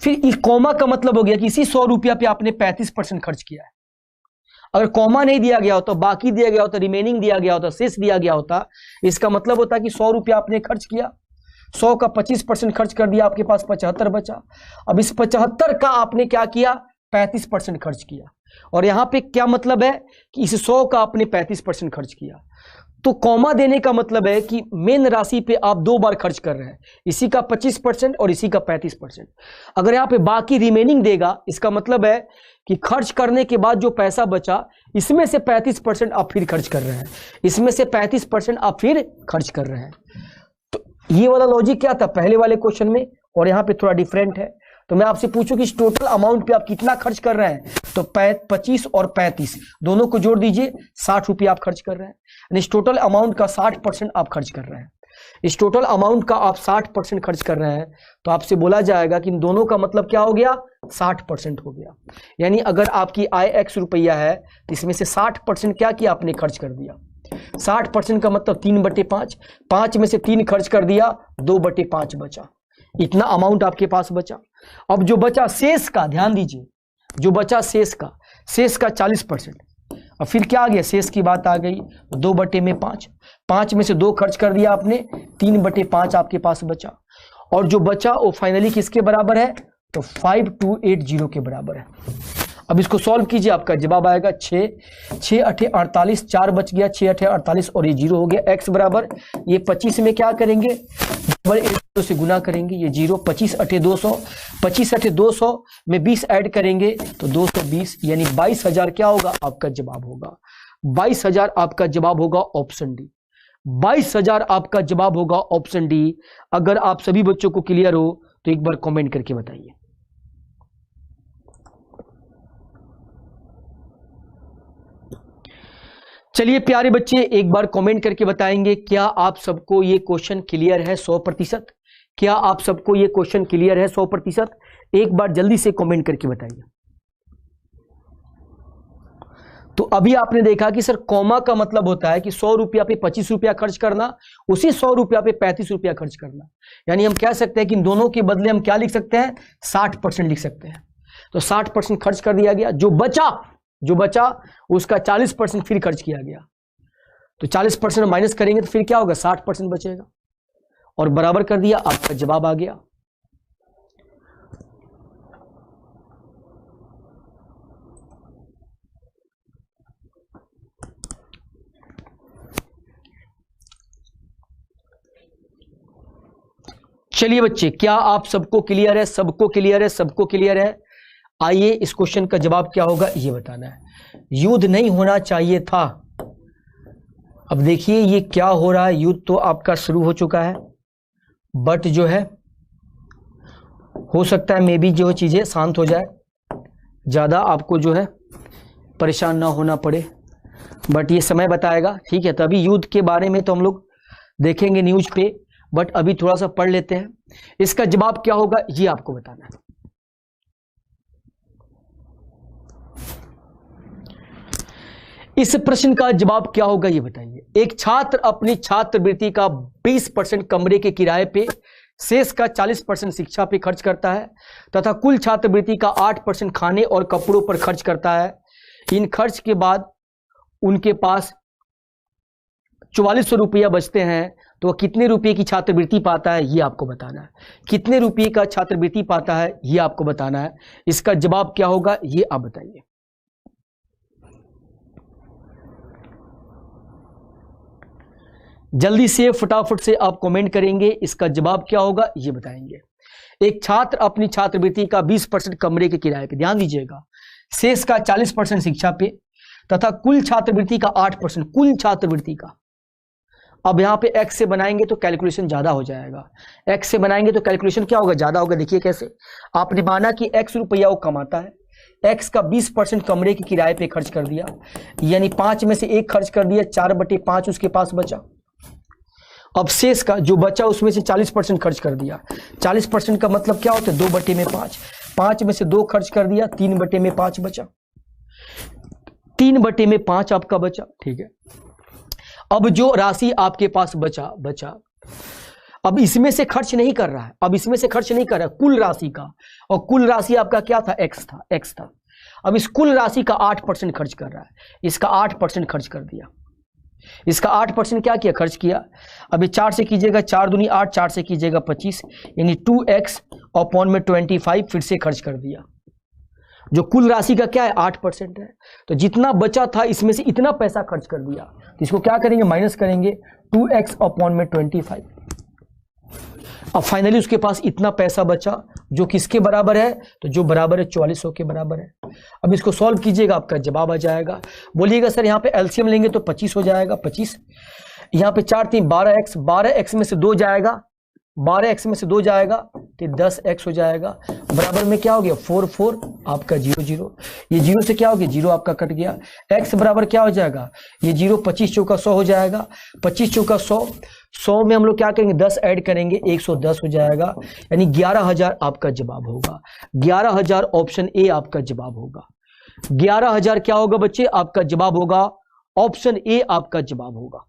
फिर इस कॉमा का मतलब हो गया कि इसी 100 रुपया पे आपने 35% खर्च किया है। अगर कॉमा नहीं दिया गया होता, बाकी दिया गया होता, रिमेनिंग दिया गया होता, शेष दिया गया होता, इसका मतलब होता कि 100 रुपया आपने खर्च किया, 100 का 25% खर्च कर दिया, आपके पास 75 बचा। अब इस 75 का आपने क्या किया 35% खर्च किया। और यहां पे क्या मतलब है कि इस 100 का आपने 35% खर्च किया। तो कॉमा देने का मतलब है कि मेन राशि पे आप 2 बार खर्च कर रहे हैं, इसी का 25% और इसी का 35%। अगर यहां पे बाकी रिमेनिंग देगा, इसका मतलब है कि खर्च करने के बाद जो पैसा बचा, इसमें से 35% आप फिर खर्च कर रहे हैं, इसमें से 35% आप फिर खर्च कर रहे हैं। तो ये वाला लॉजिक क्या था पहले वाले क्वेश्चन में, और यहां पे थोड़ा डिफरेंट है। तो मैं आपसे पूछूं कि इस टोटल अमाउंट पे आप कितना खर्च कर रहे हैं, तो 25 और 35 दोनों को जोड़ दीजिए, 60 रुपये आप खर्च कर रहे हैं। इस टोटल अमाउंट का 60% आप खर्च कर रहे हैं। इस टोटल अमाउंट का आप 60% खर्च कर रहे हैं, तो आपसे बोला जाएगा कि इन दोनों का मतलब क्या हो गया, 60% हो गया। यानी अगर आपकी आय x रुपया है, तो इसमें से 60% क्या किया आपने, खर्च कर दिया। 60% का मतलब 3/5, 5 में से 3 खर्च कर दिया, 2/5 बचा। इतना अमाउंट आपके पास बचा। अब जो बचा शेष का, ध्यान दीजिए, जो बचा शेष का 40%। और फिर क्या आ गया, शेष की बात आ गई, 2/5, 5 में से 2 खर्च कर दिया आपने, 3/5 आपके पास बचा। और जो बचा वो फाइनली किसके बराबर है, तो 5280 के बराबर है। अब इसको सॉल्व कीजिए, आपका जवाब आएगा 6 8 48, 4 बच गया, 6 8 48 और ये 0 हो गया। x बराबर ये 25 में क्या करेंगे, डबल 8 से गुना करेंगे, ये 0, 25 8 200, 25 8 200 में 20 ऐड करेंगे तो 220, यानी 22,000 क्या होगा, आपका जवाब होगा 22,000। आपका जवाब होगा ऑप्शन डी, 22,000 आपका जवाब होगा ऑप्शन डी। अगर आप सभी बच्चों को क्लियर हो तो एक बार कमेंट करके बताइए। चलिए प्यारे बच्चे, एक बार कमेंट करके बताएंगे, क्या आप सबको ये क्वेश्चन क्लियर है 100%? क्या आप सबको ये क्वेश्चन क्लियर है 100%? एक बार जल्दी से कमेंट करके बताइए। तो अभी आपने देखा कि सर कॉमा का मतलब होता है कि 100 रुपया पे 25 रुपया खर्च करना, उसी 100 रुपया पे 35 रुपया खर्च करना। यानी हम कह सकते हैं कि इन दोनों के बदले हम क्या लिख सकते हैं, 60% लिख सकते हैं। तो 60% खर्च कर दिया गया, जो बचा उसका 40% फिर खर्च किया गया। तो 40% माइनस करेंगे तो फिर क्या होगा, 60% बचेगा, और बराबर कर दिया, आपका जवाब आ गया। चलिए बच्चे, क्या आप सबको क्लियर है, सबको क्लियर है, सबको क्लियर है? आइए इस क्वेश्चन का जवाब क्या होगा ये बताना है। युद्ध नहीं होना चाहिए था। अब देखिए ये क्या हो रहा है, युद्ध तो आपका शुरू हो चुका है, बट जो है हो सकता है मे बी जो चीजें शांत हो जाए, ज्यादा आपको जो है परेशान ना होना पड़े, बट ये समय बताएगा। ठीक है, तभी युद्ध के बारे में तो हम लोग देखेंगे न्यूज पे, बट अभी थोड़ा सा पढ़ लेते हैं। इसका जवाब क्या होगा ये आपको बताना है। इस प्रश्न का जवाब क्या होगा ये बताइए। एक छात्र अपनी छात्रवृत्ति का 20% कमरे के किराए पे, शेष का 40% शिक्षा पे खर्च करता है तथा कुल छात्रवृत्ति का 8% खाने और कपड़ों पर खर्च करता है। इन खर्च के बाद उनके पास 4400 रुपया बचते हैं, तो वह कितने रुपये की छात्रवृत्ति पाता है ये आपको बताना है। कितने रुपये का छात्रवृत्ति पाता है ये आपको बताना है। इसका जवाब क्या होगा ये आप बताइए। जल्दी से फटाफट से आप कमेंट करेंगे, इसका जवाब क्या होगा ये बताएंगे। एक छात्र अपनी छात्रवृत्ति का 20% कमरे के किराए पे, ध्यान दीजिएगा, शेष का 40% शिक्षा पे तथा कुल छात्रवृत्ति का 8%, कुल छात्रवृत्ति का। अब यहां पे x से बनाएंगे तो कैलकुलेशन ज्यादा हो जाएगा, x से बनाएंगे तो कैलकुलेशन क्या होगा, ज्यादा होगा। देखिए कैसे, आपने माना कि x रुपया वो कमाता है, x का 20% कमरे के किराए पे खर्च कर दिया, यानी 5 में से 1 खर्च कर दिया, 4/5 उसके पास बचा। अब शेष का जो बचा उसमें से 40% खर्च कर दिया। 40% का मतलब क्या होता है, 2/5, 5 में से 2 खर्च कर दिया, 3/5 बचा, 3/5 आपका बचा। ठीक है, अब जो राशि आपके पास बचा, अब इसमें से खर्च नहीं कर रहा है, अब इसमें से खर्च नहीं कर रहा है कुल राशि का, और कुल राशि आपका क्या था, x था। अब इस कुल राशि का 8% खर्च कर रहा है, इसका 8% खर्च कर दिया, इसका 8% क्या किया, खर्च किया। अभी 4 से कीजिएगा, 4 दूनी 8, 4 से कीजिएगा 25, यानी 2x अपॉन में 25 फिर से खर्च कर दिया। जो कुल राशि का क्या है 8% है। तो जितना बचा था इसमें से इतना पैसा खर्च कर दिया, तो इसको क्या करेंगे, माइनस करेंगे 2x अपॉन में 25। अब फाइनली उसके पास इतना पैसा बचा जो किसके बराबर है, तो जो बराबर है 4400 के बराबर है। अब इसको सॉल्व कीजिएगा, आपका जवाब आ जाएगा। बोलिएगा सर यहाँ पे एलसीएम लेंगे तो 25 हो जाएगा, 25, यहाँ पे 4 3 12x, 12x में से 2 जाएगा, 12x में से 2 जाएगा तो 10x हो जाएगा। बराबर में क्या हो गया 4 4 आपका 0 0, ये 0 से क्या हो गया 0 आपका कट गया। x बराबर क्या हो जाएगा, ये 0 25 चौका 100 हो जाएगा, 25 चौका 100, 100 में हम लोग क्या करेंगे 10 ऐड करेंगे 110 हो जाएगा, यानी 11000 आपका जवाब होगा। 11000 ऑप्शन ए आपका जवाब होगा। 11000 क्या होगा बच्चे, आपका जवाब होगा ऑप्शन ए आपका जवाब होगा।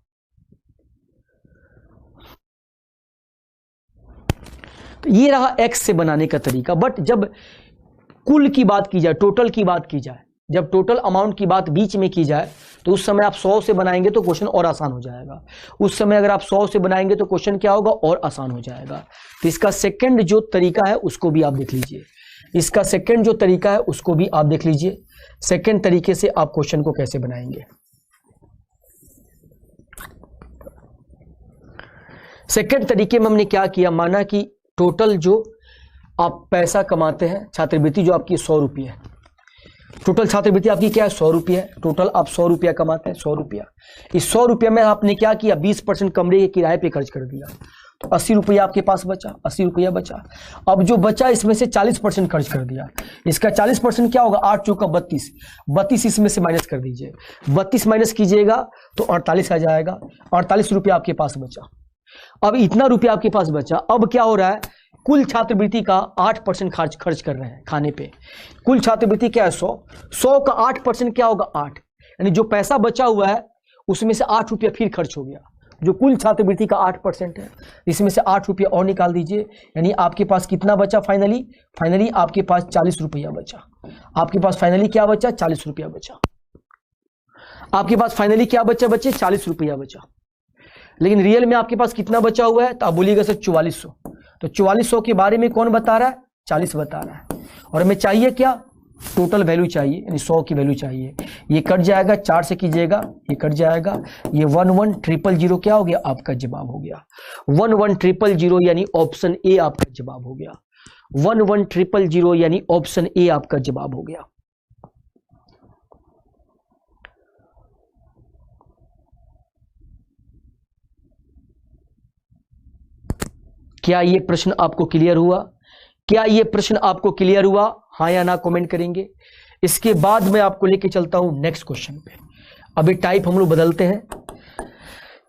तो ये रहा एक्स से बनाने का तरीका। बट जब कुल की बात की जाए, टोटल की बात की जाए, जब टोटल अमाउंट की बात बीच में की जाए, तो उस समय आप 100 से बनाएंगे तो क्वेश्चन और आसान हो जाएगा। उस समय अगर आप 100 से बनाएंगे तो क्वेश्चन क्या होगा, और आसान हो जाएगा। तो इसका सेकंड जो तरीका है उसको भी आप देख लीजिए, इसका सेकंड जो तरीका है उसको भी आप देख लीजिए, सेकंड तरीके से आप क्वेश्चन को कैसे बनाएंगे। सेकंड तरीके में हमने क्या किया, माना कि टोटल जो आप पैसा कमाते हैं, छात्रवृत्ति जो आपकी 100 रुपये है, टोटल छात्रवृत्ति आपकी क्या है 100 रुपये है, टोटल आप 100 रुपया कमाते हैं, 100 रुपया। इस 100 रुपये में आपने क्या किया, 20% कमरे के किराए पे खर्च कर दिया, तो 80 रुपया आपके पास बचा, 80 रुपया बचा। अब जो बचा इसमें से 40% खर्च कर दिया, इसका 40% क्या होगा 8 चौका 32, 32 इसमें से माइनस कर दीजिए, 32 माइनस कीजिएगा तो 48 आ जाएगा, 48 रुपया आपके पास बचा। अब इतना रुपया आपके पास बचा, अब क्या हो रहा है, कुल छात्रवृत्ति का 8% खर्च कर रहे हैं खाने पे। कुल छात्रवृत्ति क्या है 100, 100 का 8% क्या होगा 8, यानी जो पैसा बचा हुआ है उसमें से 8 रुपया फिर खर्च हो गया। जो कुल छात्रवृत्ति का 8% है, इसमें से 8 रुपया और निकाल दीजिए, यानी आपके पास कितना बचा फाइनली आपके पास 40 रुपया बचा। आपके पास फाइनली क्या बचा, 40 रुपया बचा। आपके पास फाइनली क्या बचा बच्चे, 40 रुपया बचा। लेकिन रियल में आपके पास कितना बचा हुआ है, तो आप बोलिएगा सर 4400। तो 4400 के बारे में कौन बता रहा है, 40 बता रहा है। और हमें चाहिए क्या, टोटल वैल्यू चाहिए, यानी 100 की वैल्यू चाहिए। ये कट जाएगा, 4 से कीजिएगा, ये कट जाएगा, ये 11000 क्या हो गया, आपका जवाब हो गया 11000, यानी ऑप्शन ए आपका जवाब हो गया 11000, यानी ऑप्शन ए आपका जवाब हो गया। क्या ये प्रश्न आपको क्लियर हुआ, क्या ये प्रश्न आपको क्लियर हुआ, हाँ या ना कमेंट करेंगे। इसके बाद मैं आपको लेके चलता हूं नेक्स्ट क्वेश्चन पे। अभी टाइप हम लोग बदलते हैं,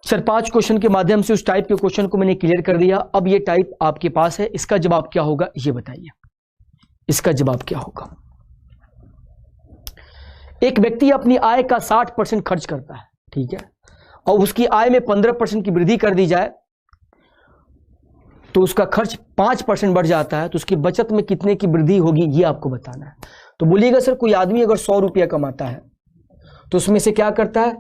4-5 क्वेश्चन के माध्यम से उस टाइप के क्वेश्चन को मैंने क्लियर कर दिया। अब ये टाइप आपके पास है, इसका जवाब क्या होगा ये बताइए, इसका जवाब क्या होगा। एक व्यक्ति अपनी आय का 60% खर्च करता है, ठीक है, और उसकी आय में 15% की वृद्धि कर दी जाए तो उसका खर्च 5% बढ़ जाता है, तो उसकी बचत में कितने की वृद्धि होगी ये आपको बताना है। तो बोलिएगा सर कोई आदमी अगर 100 रुपया कमाता है तो उसमें से क्या करता है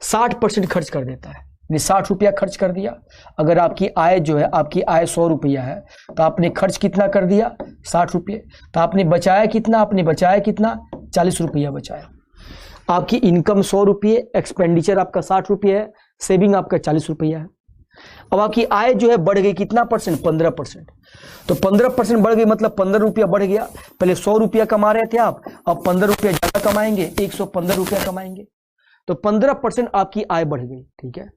60% खर्च कर देता है, यानी 60 रुपया खर्च कर दिया। अगर आपकी आय जो है, आपकी आय 100 रुपया है तो आपने खर्च कितना कर दिया 60 रुपये, तो आपने बचाया कितना, आपने बचाया कितना 40 रुपया बचाया। आपकी इनकम 100 रुपये, एक्सपेंडिचर आपका 60 रुपये है, सेविंग आपका 40 रुपया है। अब आपकी आय जो है बढ़ गई कितना परसेंट, 15%। तो 15% बढ़ गई मतलब 15 रुपया बढ़ गया। पहले 100 रुपया कमा रहे थे आप, अब 15 रुपया ज्यादा कमाएंगे, 115 रुपया कमाएंगे, तो 15% आपकी आय बढ़ गई, ठीक है।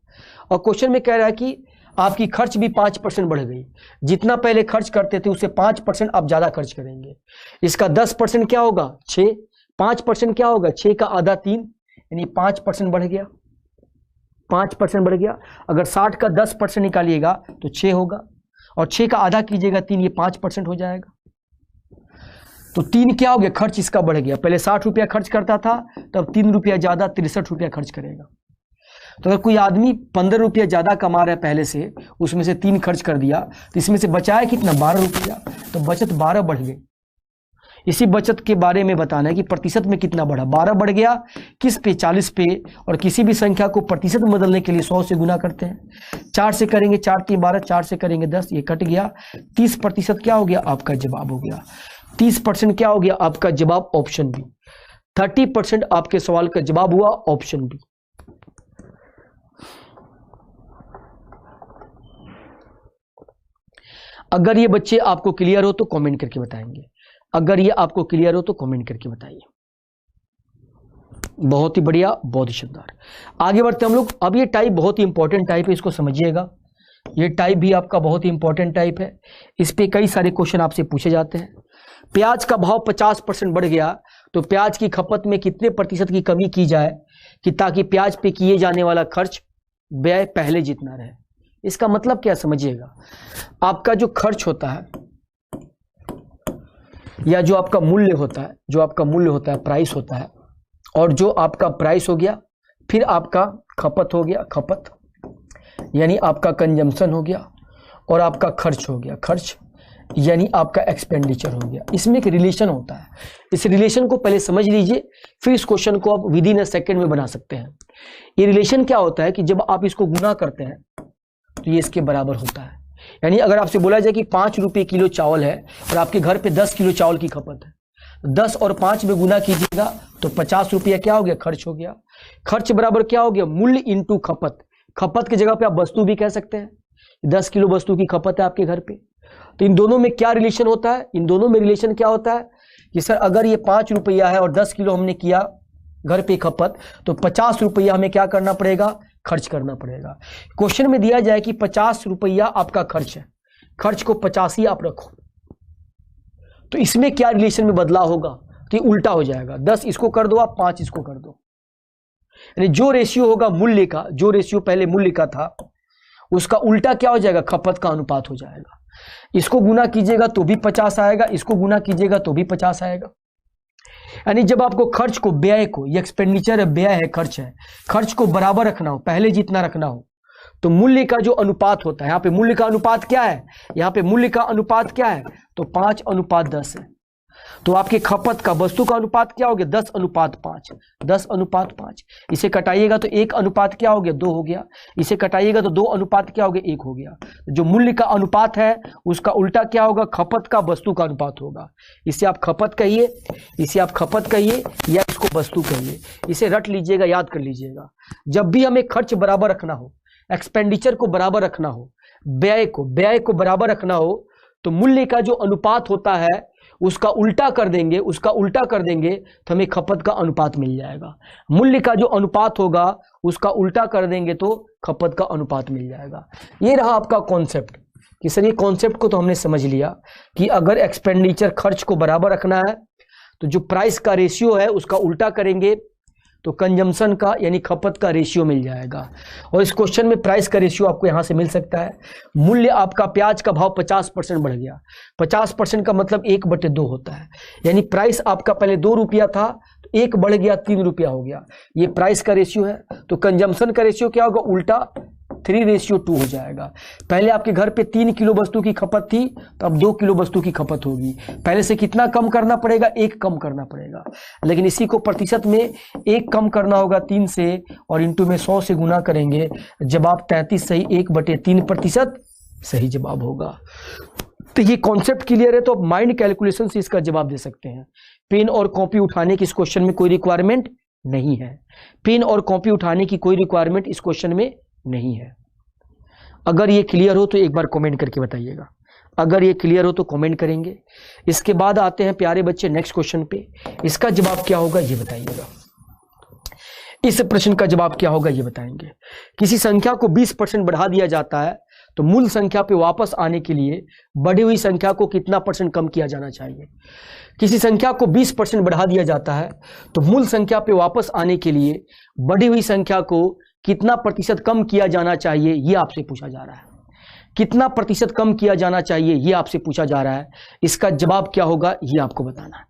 और क्वेश्चन में कह रहा है कि आपकी खर्च भी 5% बढ़ गई, जितना पहले खर्च करते थे उससे 5% आप ज्यादा खर्च करेंगे। इसका 10% क्या होगा 6, 5% क्या होगा 6 का आधा 3, यानी 5% बढ़ गया, 5% बढ़ गया। अगर 60 का 10% निकालिएगा तो 6 होगा, और 6 का आधा कीजिएगा 3, ये 5% हो जाएगा। तो 3 क्या हो गया, खर्च इसका बढ़ गया। पहले 60 रुपया खर्च करता था, तब 3 रुपया ज्यादा 63 रुपया खर्च करेगा। तो अगर कोई आदमी 15 रुपया ज्यादा कमा रहा है पहले से, उसमें से 3 खर्च कर दिया, तो इसमें से बचाया कितना 12 रुपया, तो बचत 12 बढ़ गई। इसी बचत के बारे में बताना है कि प्रतिशत में कितना बढ़ा, 12 बढ़ गया किस पे, 40 पे। और किसी भी संख्या को प्रतिशत में बदलने के लिए 100 से गुना करते हैं। 4 से करेंगे 4 3 12, 4 से करेंगे 10, ये कट गया, 30% क्या हो गया आपका जवाब हो गया। 30% क्या हो गया आपका जवाब ऑप्शन बी। 30% आपके सवाल का जवाब हुआ ऑप्शन बी। अगर ये बच्चे आपको क्लियर हो तो कमेंट करके बताएंगे। अगर ये आपको क्लियर हो तो कमेंट करके बताइए। बहुत ही बढ़िया, बहुत ही शानदार। आगे बढ़ते हम लोग। अब ये टाइप बहुत ही इंपॉर्टेंट टाइप है, इसको समझिएगा। ये टाइप भी आपका बहुत ही इंपॉर्टेंट टाइप है, इस पे कई सारे क्वेश्चन आपसे पूछे जाते हैं। प्याज का भाव 50% बढ़ गया तो प्याज की खपत में कितने प्रतिशत की कमी की जाए कि ताकि प्याज पे किए जाने वाला खर्च व्यय पहले जितना रहे। इसका मतलब क्या समझिएगा, आपका जो खर्च होता है या जो आपका मूल्य होता है, जो आपका मूल्य होता है, प्राइस होता है, और जो आपका प्राइस हो गया, फिर आपका खपत हो गया, खपत यानी आपका कंजम्पशन हो गया, और आपका खर्च हो गया, खर्च यानी आपका एक्सपेंडिचर हो गया। इसमें एक रिलेशन होता है, इस रिलेशन को पहले समझ लीजिए, फिर इस क्वेश्चन को आप विद इन अ सेकेंड में बना सकते हैं। ये रिलेशन क्या होता है कि जब आप इसको गुना करते हैं तो ये इसके बराबर होता है। यानी अगर आपसे बोला जाए कि 5 रुपये किलो चावल है और आपके घर पे 10 किलो चावल की खपत है, 10 और 5 में गुना कीजिएगा तो 50 रुपया क्या हो गया, खर्च हो गया। खर्च बराबर क्या हो गया, मूल्य इंटू खपत। खपत की जगह पे आप वस्तु भी कह सकते हैं, 10 किलो वस्तु की खपत है आपके घर पे। तो इन दोनों में क्या रिलेशन होता है, इन दोनों में रिलेशन क्या होता है कि सर अगर ये 5 रुपया है और 10 किलो हमने किया घर पे खपत, तो 50 रुपया हमें क्या करना पड़ेगा, खर्च करना पड़ेगा। क्वेश्चन में दिया जाए कि 50 रुपया आपका खर्च है, खर्च को 50 ही आप रखो, तो इसमें क्या रिलेशन में बदलाव होगा, तो उल्टा हो जाएगा। 10 इसको कर दो आप, 5 इसको कर दो, यानी जो रेशियो होगा मूल्य का, जो रेशियो पहले मूल्य का था, उसका उल्टा क्या हो जाएगा, खपत का अनुपात हो जाएगा। इसको गुना कीजिएगा तो भी 50 आएगा, इसको गुना कीजिएगा तो भी 50 आएगा। यानी जब आपको खर्च को, व्यय को, ये एक्सपेंडिचर है, व्यय है, खर्च है, खर्च को बराबर रखना हो, पहले जितना रखना हो, तो मूल्य का जो अनुपात होता है, यहां पे मूल्य का अनुपात क्या है, यहां पे मूल्य का अनुपात क्या है, तो 5:10 है। तो आपके खपत का, वस्तु का अनुपात क्या हो गया, 10:5, 10:5। इसे कटाइएगा तो 1 क्या हो गया, 2 हो गया। इसे कटाइएगा तो 2 क्या हो गया, 1 हो गया। जो मूल्य का अनुपात है उसका उल्टा क्या होगा, खपत का वस्तु का अनुपात होगा। इसे आप खपत कहिए, इसे आप खपत कहिए, या इसको वस्तु कहिए। इसे रट लीजिएगा, याद कर लीजिएगा। जब भी हमें खर्च बराबर रखना हो, एक्सपेंडिचर को बराबर रखना हो, व्यय को बराबर रखना हो, तो मूल्य का जो अनुपात होता है उसका उल्टा कर देंगे, तो हमें खपत का अनुपात मिल जाएगा। मूल्य का जो अनुपात होगा उसका उल्टा कर देंगे तो खपत का अनुपात मिल जाएगा। ये रहा आपका कॉन्सेप्ट कि सर ये कॉन्सेप्ट को तो हमने समझ लिया कि अगर एक्सपेंडिचर, खर्च को बराबर रखना है तो जो प्राइस का रेशियो है उसका उल्टा करेंगे तो कंजम्पशन का यानी खपत का रेशियो मिल जाएगा। और इस क्वेश्चन में प्राइस का रेशियो आपको यहां से मिल सकता है। मूल्य आपका, प्याज का भाव 50% बढ़ गया, 50% का मतलब 1/2 होता है। यानी प्राइस आपका पहले 2 रुपया था, तो 1 बढ़ गया, 3 रुपया हो गया। ये प्राइस का रेशियो है। तो कंजम्पशन का रेशियो क्या होगा, उल्टा 3:2 हो जाएगा। पहले आपके घर पे 3 किलो वस्तु की खपत थी, तो अब 2 किलो वस्तु की खपत होगी। पहले से कितना कम करना पड़ेगा, 1 कम करना पड़ेगा। लेकिन इसी को प्रतिशत में 1 कम करना होगा 3 से, और इंटू में 100 से गुना करेंगे। जवाब 33 सही, 1/3% सही जवाब होगा। तो ये कॉन्सेप्ट क्लियर है, तो आप माइंड कैलकुलेशन से इसका जवाब दे सकते हैं। पेन और कॉपी उठाने की इस क्वेश्चन में कोई रिक्वायरमेंट नहीं है। पेन और कॉपी उठाने की कोई रिक्वायरमेंट इस क्वेश्चन में नहीं है। अगर ये क्लियर हो तो एक बार कमेंट करके बताइएगा। अगर ये क्लियर हो तो कमेंट करेंगे। इसके बाद आते हैं प्यारे बच्चे नेक्स्ट क्वेश्चन पे। इसका जवाब क्या होगा ये बताइएगा। इस प्रश्न का जवाब क्या होगा ये बताएंगे। किसी संख्या को 20% बढ़ा दिया जाता है तो मूल संख्या पे वापस आने के लिए बढ़ी हुई संख्या को कितना % कम किया जाना चाहिए। किसी संख्या को 20% बढ़ा दिया जाता है तो मूल संख्या पे वापस आने के लिए बढ़ी हुई संख्या को कितना % कम किया जाना चाहिए, ये आपसे पूछा जा रहा है। कितना % कम किया जाना चाहिए ये आपसे पूछा जा रहा है। इसका जवाब क्या होगा ये आपको बताना है।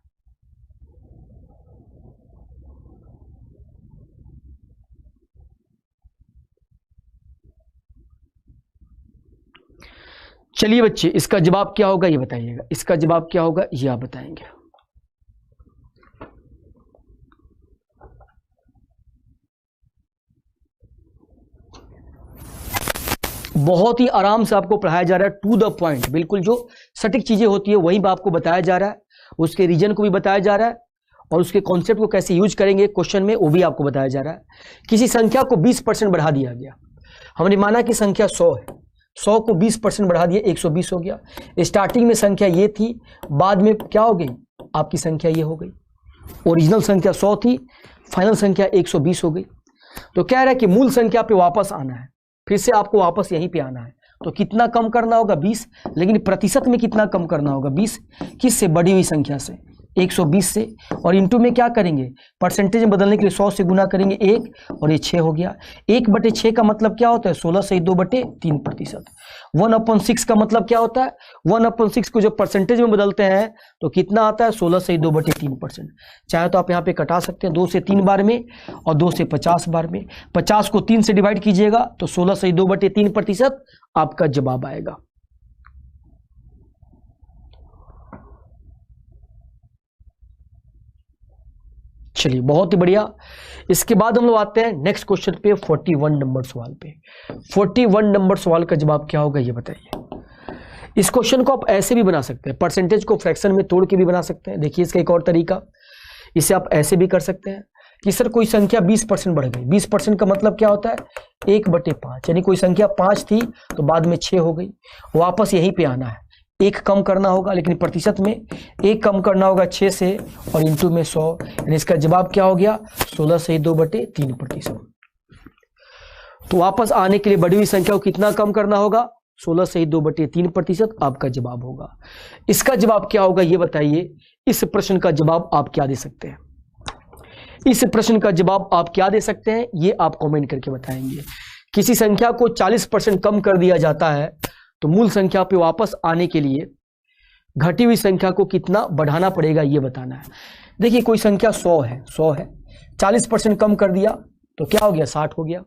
चलिए बच्चे, इसका जवाब क्या होगा ये बताइएगा। इसका जवाब क्या होगा ये आप बताएंगे। बहुत ही आराम से आपको पढ़ाया जा रहा है, टू द पॉइंट, बिल्कुल जो सटीक चीजें होती है वही आपको बताया जा रहा है। उसके रीजन को भी बताया जा रहा है और उसके कॉन्सेप्ट को कैसे यूज करेंगे क्वेश्चन में वो भी आपको बताया जा रहा है। किसी संख्या को 20% बढ़ा दिया गया, हमने माना कि संख्या 100 है, 100 को 20% बढ़ा दिया 120 हो गया। स्टार्टिंग में संख्या ये थी, बाद में क्या हो गई आपकी संख्या ये हो गई। ओरिजिनल संख्या 100 थी, फाइनल संख्या 120 हो गई। तो कह रहा है कि मूल संख्या पे वापस आना है, फिर से आपको वापस यहीं पे आना है। तो कितना कम करना होगा 20, लेकिन प्रतिशत में कितना कम करना होगा 20, किससे बढ़ी हुई संख्या से 120 से, और इंटू में क्या करेंगे परसेंटेज में बदलने के लिए 100 से गुना करेंगे 1 और ये 6 हो गया। 1/6 का मतलब क्या होता है 16 से 2/3%। 1/6 का मतलब क्या होता है 1/6 को जब परसेंटेज में बदलते हैं तो कितना आता है 16 से 2/3%। चाहे तो आप यहाँ पे कटा सकते हैं 2 से 3 बार में और 2 से 50 बार में। 50 को 3 से डिवाइड कीजिएगा तो 16 से 2/3% आपका जवाब आएगा। चलिए बहुत ही बढ़िया। इसके बाद हम लोग आते हैं नेक्स्ट क्वेश्चन पे 41 नंबर सवाल पे। 41 नंबर सवाल का जवाब क्या होगा ये बताइए। इस क्वेश्चन को आप ऐसे भी बना सकते हैं, परसेंटेज को फ्रैक्शन में तोड़ के भी बना सकते हैं। देखिए इसका एक और तरीका, इसे आप ऐसे भी कर सकते हैं कि सर कोई संख्या 20% बढ़ गई। 20% का मतलब क्या होता है 1/5, यानी कोई संख्या 5 थी तो बाद में 6 हो गई, वापस यहीं पे आना है। 1 कम करना होगा, लेकिन प्रतिशत में 1 कम करना होगा 6 से और इंटू में 100, यानी इसका जवाब क्या हो गया 16 से 2/3%। तो वापस आने के लिए बढ़ी हुई संख्या को कितना कम करना होगा 16 से 2/3% आपका जवाब होगा। इसका जवाब क्या होगा ये बताइए। इस प्रश्न का जवाब आप क्या दे सकते हैं, इस प्रश्न का जवाब आप क्या दे सकते हैं ये आप कमेंट करके बताएंगे। किसी संख्या को 40% कम कर दिया जाता है तो मूल संख्या पे वापस आने के लिए घटी हुई संख्या को कितना बढ़ाना पड़ेगा ये बताना है। देखिए कोई संख्या 100 है, 40% कम कर दिया तो क्या हो गया 60 हो गया।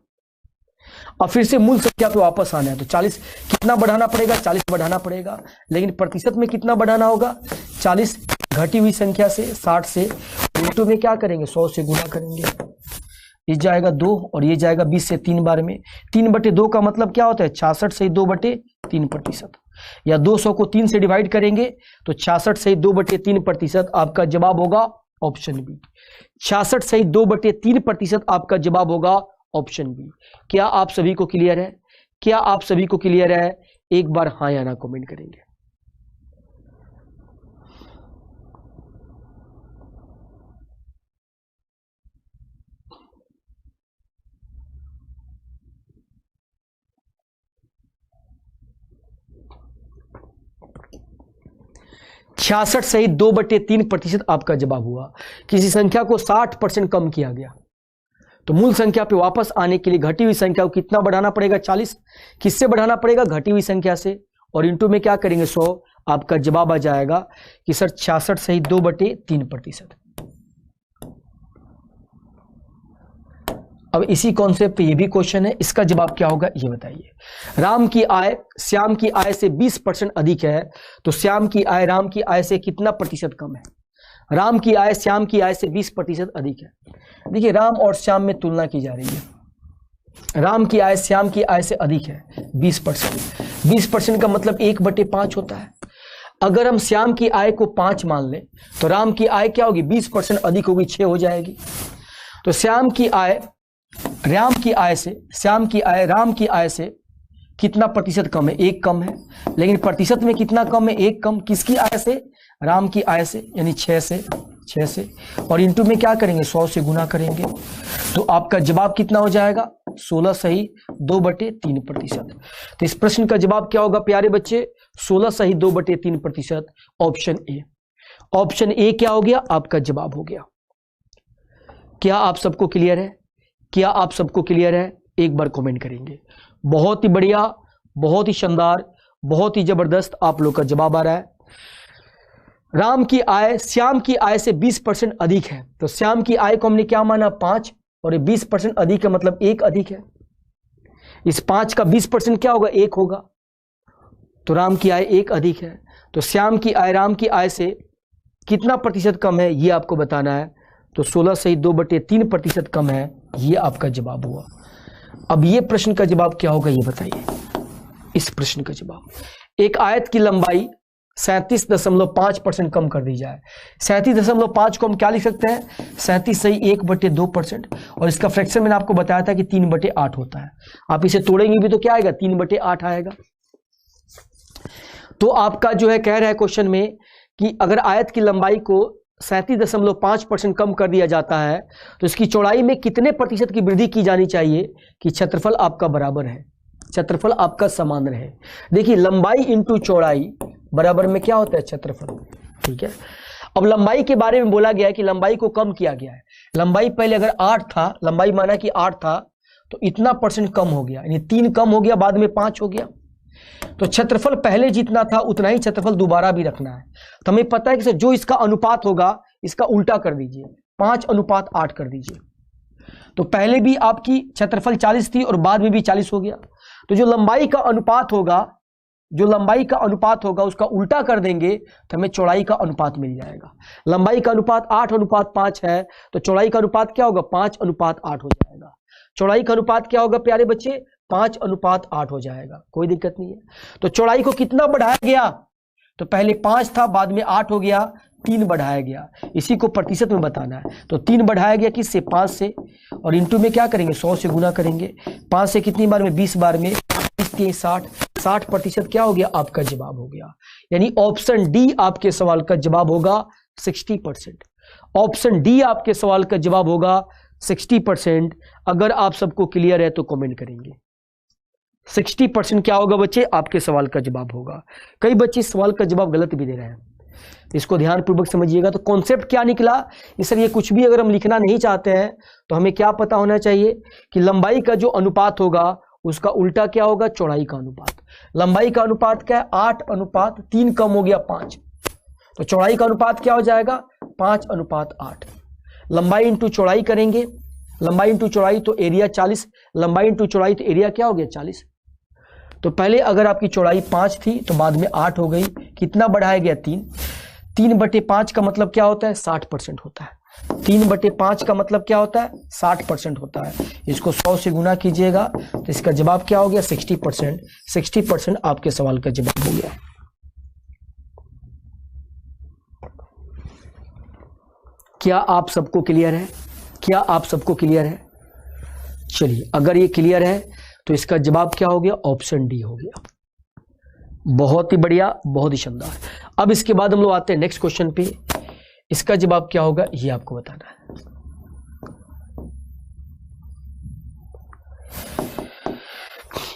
अब फिर से मूल संख्या पे वापस आना है तो 40 कितना बढ़ाना पड़ेगा 40 बढ़ाना पड़ेगा, लेकिन प्रतिशत में कितना बढ़ाना होगा 40 घटी हुई संख्या से 60 से, इंटू में क्या करेंगे 100 से गुणा करेंगे। ये जाएगा 2 और ये जाएगा 20 से 3 बार में। 3/2 का मतलब क्या होता है 66 से 2/3%, या 200 को 3 से डिवाइड करेंगे तो 66 से 2/3% आपका जवाब होगा ऑप्शन बी। 66 से 2/3% आपका जवाब होगा ऑप्शन बी। क्या आप सभी को क्लियर है, क्या आप सभी को क्लियर है? एक बार हाँ या ना कमेंट करेंगे। छियासठ सहित 2/3% आपका जवाब हुआ। किसी संख्या को 60% कम किया गया तो मूल संख्या पे वापस आने के लिए घटी हुई संख्या को कितना बढ़ाना पड़ेगा 40, किससे बढ़ाना पड़ेगा घटी हुई संख्या से, और इंटू में क्या करेंगे 100। आपका जवाब आ जाएगा कि सर 66 सहित 2/3%। अब इसी कॉन्सेप्ट पे ये भी क्वेश्चन है, इसका जवाब क्या होगा ये बताइए। राम की आय श्याम की आय से 20% अधिक है तो श्याम की आय राम की आय से कितना प्रतिशत कम है। राम की आय श्याम की आय से 20% अधिक है। देखिए राम और श्याम में तुलना की जा रही है। राम की आय श्याम की आय से अधिक है 20%। 20% का मतलब 1/5 होता है। अगर हम श्याम की आय को 5 मान लें तो राम की आय क्या होगी 20% अधिक होगी 6 हो जाएगी। तो श्याम की आय राम की आय से, श्याम की आय राम की आय से कितना प्रतिशत कम है 1 कम है, लेकिन प्रतिशत में कितना कम है 1 कम, किसकी आय से राम की आय से, यानी 6 से, और इंटू में क्या करेंगे 100 से गुना करेंगे तो आपका जवाब कितना हो जाएगा 16 सही 2/3%। तो इस प्रश्न का जवाब क्या होगा प्यारे बच्चे 16 सही 2/3%, ऑप्शन ए। ऑप्शन ए क्या हो गया आपका जवाब हो गया। क्या आप सबको क्लियर है, क्या आप सबको क्लियर है? एक बार कमेंट करेंगे। बहुत ही बढ़िया, बहुत ही शानदार, बहुत ही जबरदस्त आप लोग का जवाब आ रहा है। राम की आय श्याम की आय से 20% अधिक है तो श्याम की आय को हमने क्या माना 5, और ये 20% अधिक है मतलब 1 अधिक है। इस 5 का 20% क्या होगा 1 होगा, तो राम की आय 1 अधिक है। तो श्याम की आय राम की आय से कितना प्रतिशत कम है ये आपको बताना है। तो 16 से 2/3% कम है, ये आपका जवाब हुआ। अब ये प्रश्न का जवाब क्या होगा ये बताइए। इस प्रश्न का जवाब, एक आयत की लंबाई 37.5% कम कर दी जाए। 37.5 को हम क्या लिख सकते हैं, 37 सही 1/2%, और इसका फ्रैक्शन मैंने आपको बताया था कि 3/8 होता है। आप इसे तोड़ेंगे भी तो क्या आएगा, 3/8 आएगा। तो आपका जो है कह रहा है क्वेश्चन में कि अगर आयत की लंबाई को 37.5% कम कर दिया जाता है तो इसकी चौड़ाई में कितने प्रतिशत की वृद्धि की जानी चाहिए कि क्षेत्रफल आपका बराबर है, क्षेत्रफल आपका समान रहे। देखिए लंबाई इंटू चौड़ाई बराबर में क्या होता है, क्षेत्रफल। ठीक है, अब लंबाई के बारे में बोला गया है कि लंबाई को कम किया गया है। लंबाई पहले अगर 8 था, लंबाई माना कि 8 था, तो इतना परसेंट कम हो गया, यानी 3 कम हो गया, बाद में 5 हो गया। तो क्षेत्रफल पहले जितना था उतना ही क्षेत्रफल दोबारा भी रखना है। तो हमें पता है कि जो इसका अनुपात होगा इसका उल्टा कर दीजिए, 5:8 कर दीजिए। तो पहले भी आपकी क्षेत्रफल 40 थी और बाद में भी 40 हो गया। तो जो लंबाई का अनुपात होगा, जो लंबाई का अनुपात होगा उसका उल्टा कर देंगे तो हमें चौड़ाई का अनुपात मिल जाएगा। लंबाई का अनुपात 8:5 है, तो चौड़ाई का अनुपात क्या होगा, 5:8 हो जाएगा। चौड़ाई का अनुपात क्या होगा प्यारे बच्चे, 5:8 हो जाएगा, कोई दिक्कत नहीं है। तो चौड़ाई को कितना बढ़ाया गया, तो पहले 5 था, बाद में 8 हो गया, 3 बढ़ाया गया। इसी को प्रतिशत में बताना है, तो 3 बढ़ाया गया किससे, 5 से, और इंटू में क्या करेंगे, 100 से गुना करेंगे। 5 से कितनी बार में, 20 बार में, 60% क्या हो गया, आपका जवाब हो गया। यानी ऑप्शन डी आपके सवाल का जवाब होगा 60%। ऑप्शन डी आपके सवाल का जवाब होगा 60%। अगर आप सबको क्लियर है तो कमेंट करेंगे। 60% क्या होगा बच्चे, आपके सवाल का जवाब होगा। कई बच्चे सवाल का जवाब गलत भी दे रहे हैं, इसको ध्यानपूर्वक समझिएगा। तो कॉन्सेप्ट क्या निकला, सर ये कुछ भी अगर हम लिखना नहीं चाहते हैं तो हमें क्या पता होना चाहिए कि लंबाई का जो अनुपात होगा उसका उल्टा क्या होगा, चौड़ाई का अनुपात। लंबाई का अनुपात क्या है, 8:3, कम हो गया 5, तो चौड़ाई का अनुपात क्या हो जाएगा, 5:8। लंबाई इंटू चौड़ाई करेंगे, लंबाई इंटू चौड़ाई तो एरिया 40, लंबाई इंटू चौड़ाई तो एरिया क्या हो गया, 40। तो पहले अगर आपकी चौड़ाई 5 थी तो बाद में 8 हो गई, कितना बढ़ाया गया, 3। 3/5 का मतलब क्या होता है, 60% होता है। 3/5 का मतलब क्या होता है, 60% होता है। इसको 100 से गुना कीजिएगा तो इसका जवाब क्या हो गया, 60%। 60% आपके सवाल का जवाब हो गया। क्या आप सबको क्लियर है, क्या आप सबको क्लियर है? चलिए अगर ये क्लियर है तो इसका जवाब क्या हो गया, ऑप्शन डी हो गया। बहुत ही बढ़िया, बहुत ही शानदार। अब इसके बाद हम लोग आते हैं नेक्स्ट क्वेश्चन पे। इसका जवाब क्या होगा ये आपको बताना है।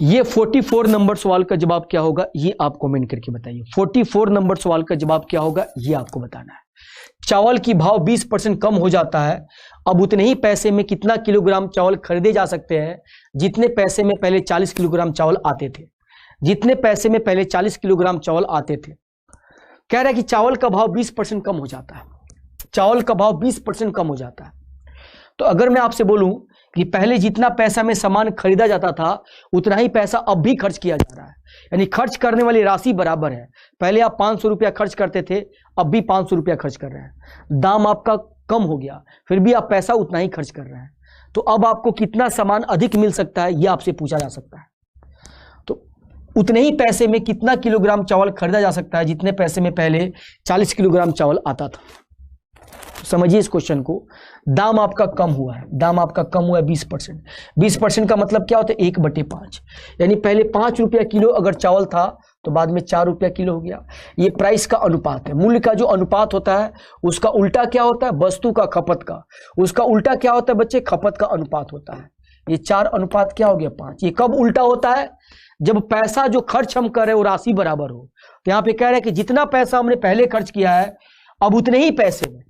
ये 44 नंबर सवाल का जवाब क्या होगा ये आप कमेंट करके बताइए। 44 नंबर सवाल का जवाब क्या होगा ये आपको बताना है। चावल की भाव 20% कम हो जाता है, अब उतने ही पैसे में कितना किलोग्राम चावल खरीदे जा सकते हैं जितने पैसे में पहले 40 किलोग्राम चावल आते थे। जितने पैसे में पहले 40 किलोग्राम चावल आते थे। कह रहा है कि चावल का भाव 20% कम हो जाता है, चावल का भाव 20% कम हो जाता है। तो अगर मैं आपसे बोलूं कि पहले जितना पैसा में सामान खरीदा जाता था उतना ही पैसा अब भी खर्च किया जा रहा है, यानी खर्च करने वाली राशि बराबर है। पहले आप 500 रुपया खर्च करते थे, अब भी 500 रुपया खर्च कर रहे हैं। दाम आपका कम हो गया, फिर भी आप पैसा उतना ही खर्च कर रहे हैं। तो अब आपको कितना सामान अधिक मिल सकता है यह आपसे पूछा जा सकता है। तो उतने ही पैसे में कितना किलोग्राम चावल खरीदा जा सकता है जितने पैसे में पहले 40 किलोग्राम चावल आता था। समझिए इस क्वेश्चन को। दाम आपका कम हुआ है, दाम आपका कम हुआ है 20%। 20% का मतलब क्या होता है, 1/5, यानी पहले 5 रुपया किलो अगर चावल था तो बाद में 4 रुपया किलो हो गया। ये प्राइस का अनुपात है। मूल्य का जो अनुपात होता है उसका उल्टा क्या होता है, वस्तु का खपत का, उसका उल्टा क्या होता है बच्चे, खपत का अनुपात होता है। ये 4 अनुपात क्या हो गया 5। ये कब उल्टा होता है, जब पैसा जो खर्च हम कर रहे हो राशि बराबर हो। तो यहाँ पे कह रहे हैं कि जितना पैसा हमने पहले खर्च किया है अब उतने ही पैसे में,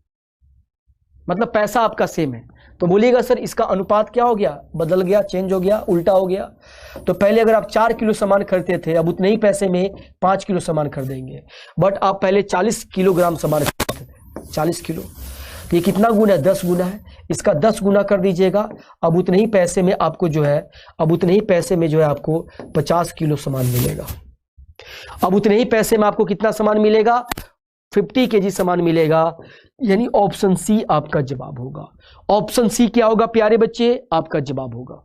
मतलब पैसा आपका सेम है। तो बोलिएगा सर इसका अनुपात क्या हो गया, बदल गया, चेंज हो गया, उल्टा हो गया। तो पहले अगर आप 4 किलो सामान खरीदते थे अब उतने ही पैसे में 5 किलो सामान खरीदेंगे। बट आप पहले 40 किलोग्राम सामान खरीदते थे, 40 किलो। तो ये कितना गुना है, 10 गुना है। इसका 10 गुना कर दीजिएगा, अब उतने ही पैसे में आपको जो है, अब उतने ही पैसे में जो है आपको 50 किलो सामान मिलेगा। अब उतने ही पैसे में आपको कितना सामान मिलेगा, 50 kg सामान मिलेगा। यानी ऑप्शन सी आपका जवाब होगा। ऑप्शन सी क्या होगा प्यारे बच्चे, आपका जवाब होगा।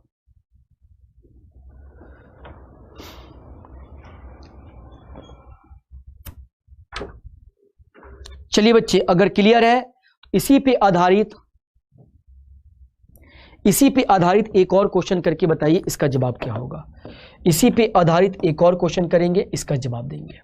चलिए बच्चे, अगर क्लियर है इसी पे आधारित एक और क्वेश्चन करके बताइए इसका जवाब क्या होगा। इसी पे आधारित एक और क्वेश्चन करेंगे, इसका जवाब देंगे।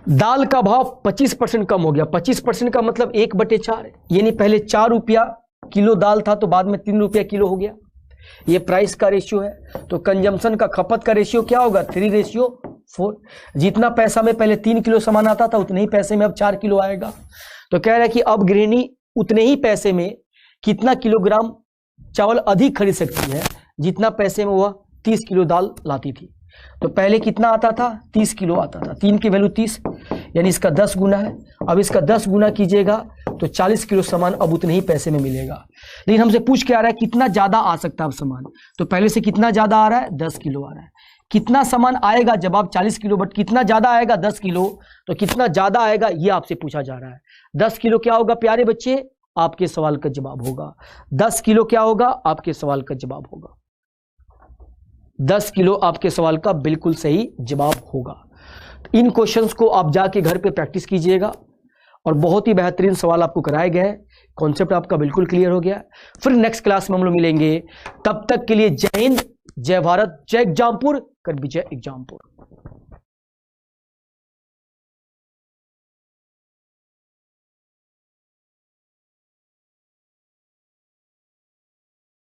दाल का भाव 25% कम हो गया। 25% का मतलब 1/4, यानी पहले 4 रुपया किलो दाल था तो बाद में 3 रुपया किलो हो गया। ये प्राइस का रेशियो है। तो कंजम्पशन का, खपत का रेशियो क्या होगा? 3:4। जितना पैसा में पहले 3 किलो सामान आता था उतने ही पैसे में अब 4 किलो आएगा। तो कह रहा है कि अब गृहिणी उतने ही पैसे में कितना किलोग्राम चावल अधिक खरीद सकती है जितना पैसे में वह 30 किलो दाल लाती थी। तो पहले कितना आता था? 30 किलो आता था। 3 की वैल्यू 30, यानी इसका 10 गुना है। अब इसका 10 गुना कीजिएगा तो 40 किलो सामान अब उतने ही पैसे में मिलेगा। लेकिन हमसे पूछ के आ रहा है कितना ज्यादा आ सकता है अब सामान। तो पहले से कितना ज्यादा आ रहा है? 10 किलो आ रहा है। कितना सामान आएगा जब आप 40 किलो, बट कितना ज्यादा आएगा? 10 किलो। तो कितना ज्यादा आएगा ये आपसे पूछा जा रहा है। 10 किलो क्या होगा प्यारे बच्चे? आपके सवाल का जवाब होगा 10 किलो। क्या होगा? आपके सवाल का जवाब होगा 10 किलो। आपके सवाल का बिल्कुल सही जवाब होगा। इन क्वेश्चंस को आप जाके घर पे प्रैक्टिस कीजिएगा और बहुत ही बेहतरीन सवाल आपको कराए गए हैं। कॉन्सेप्ट आपका बिल्कुल क्लियर हो गया। फिर नेक्स्ट क्लास में हम लोग मिलेंगे। तब तक के लिए जय हिंद, जय भारत, जय एग्जामपुर, कर विजय एग्जामपुर।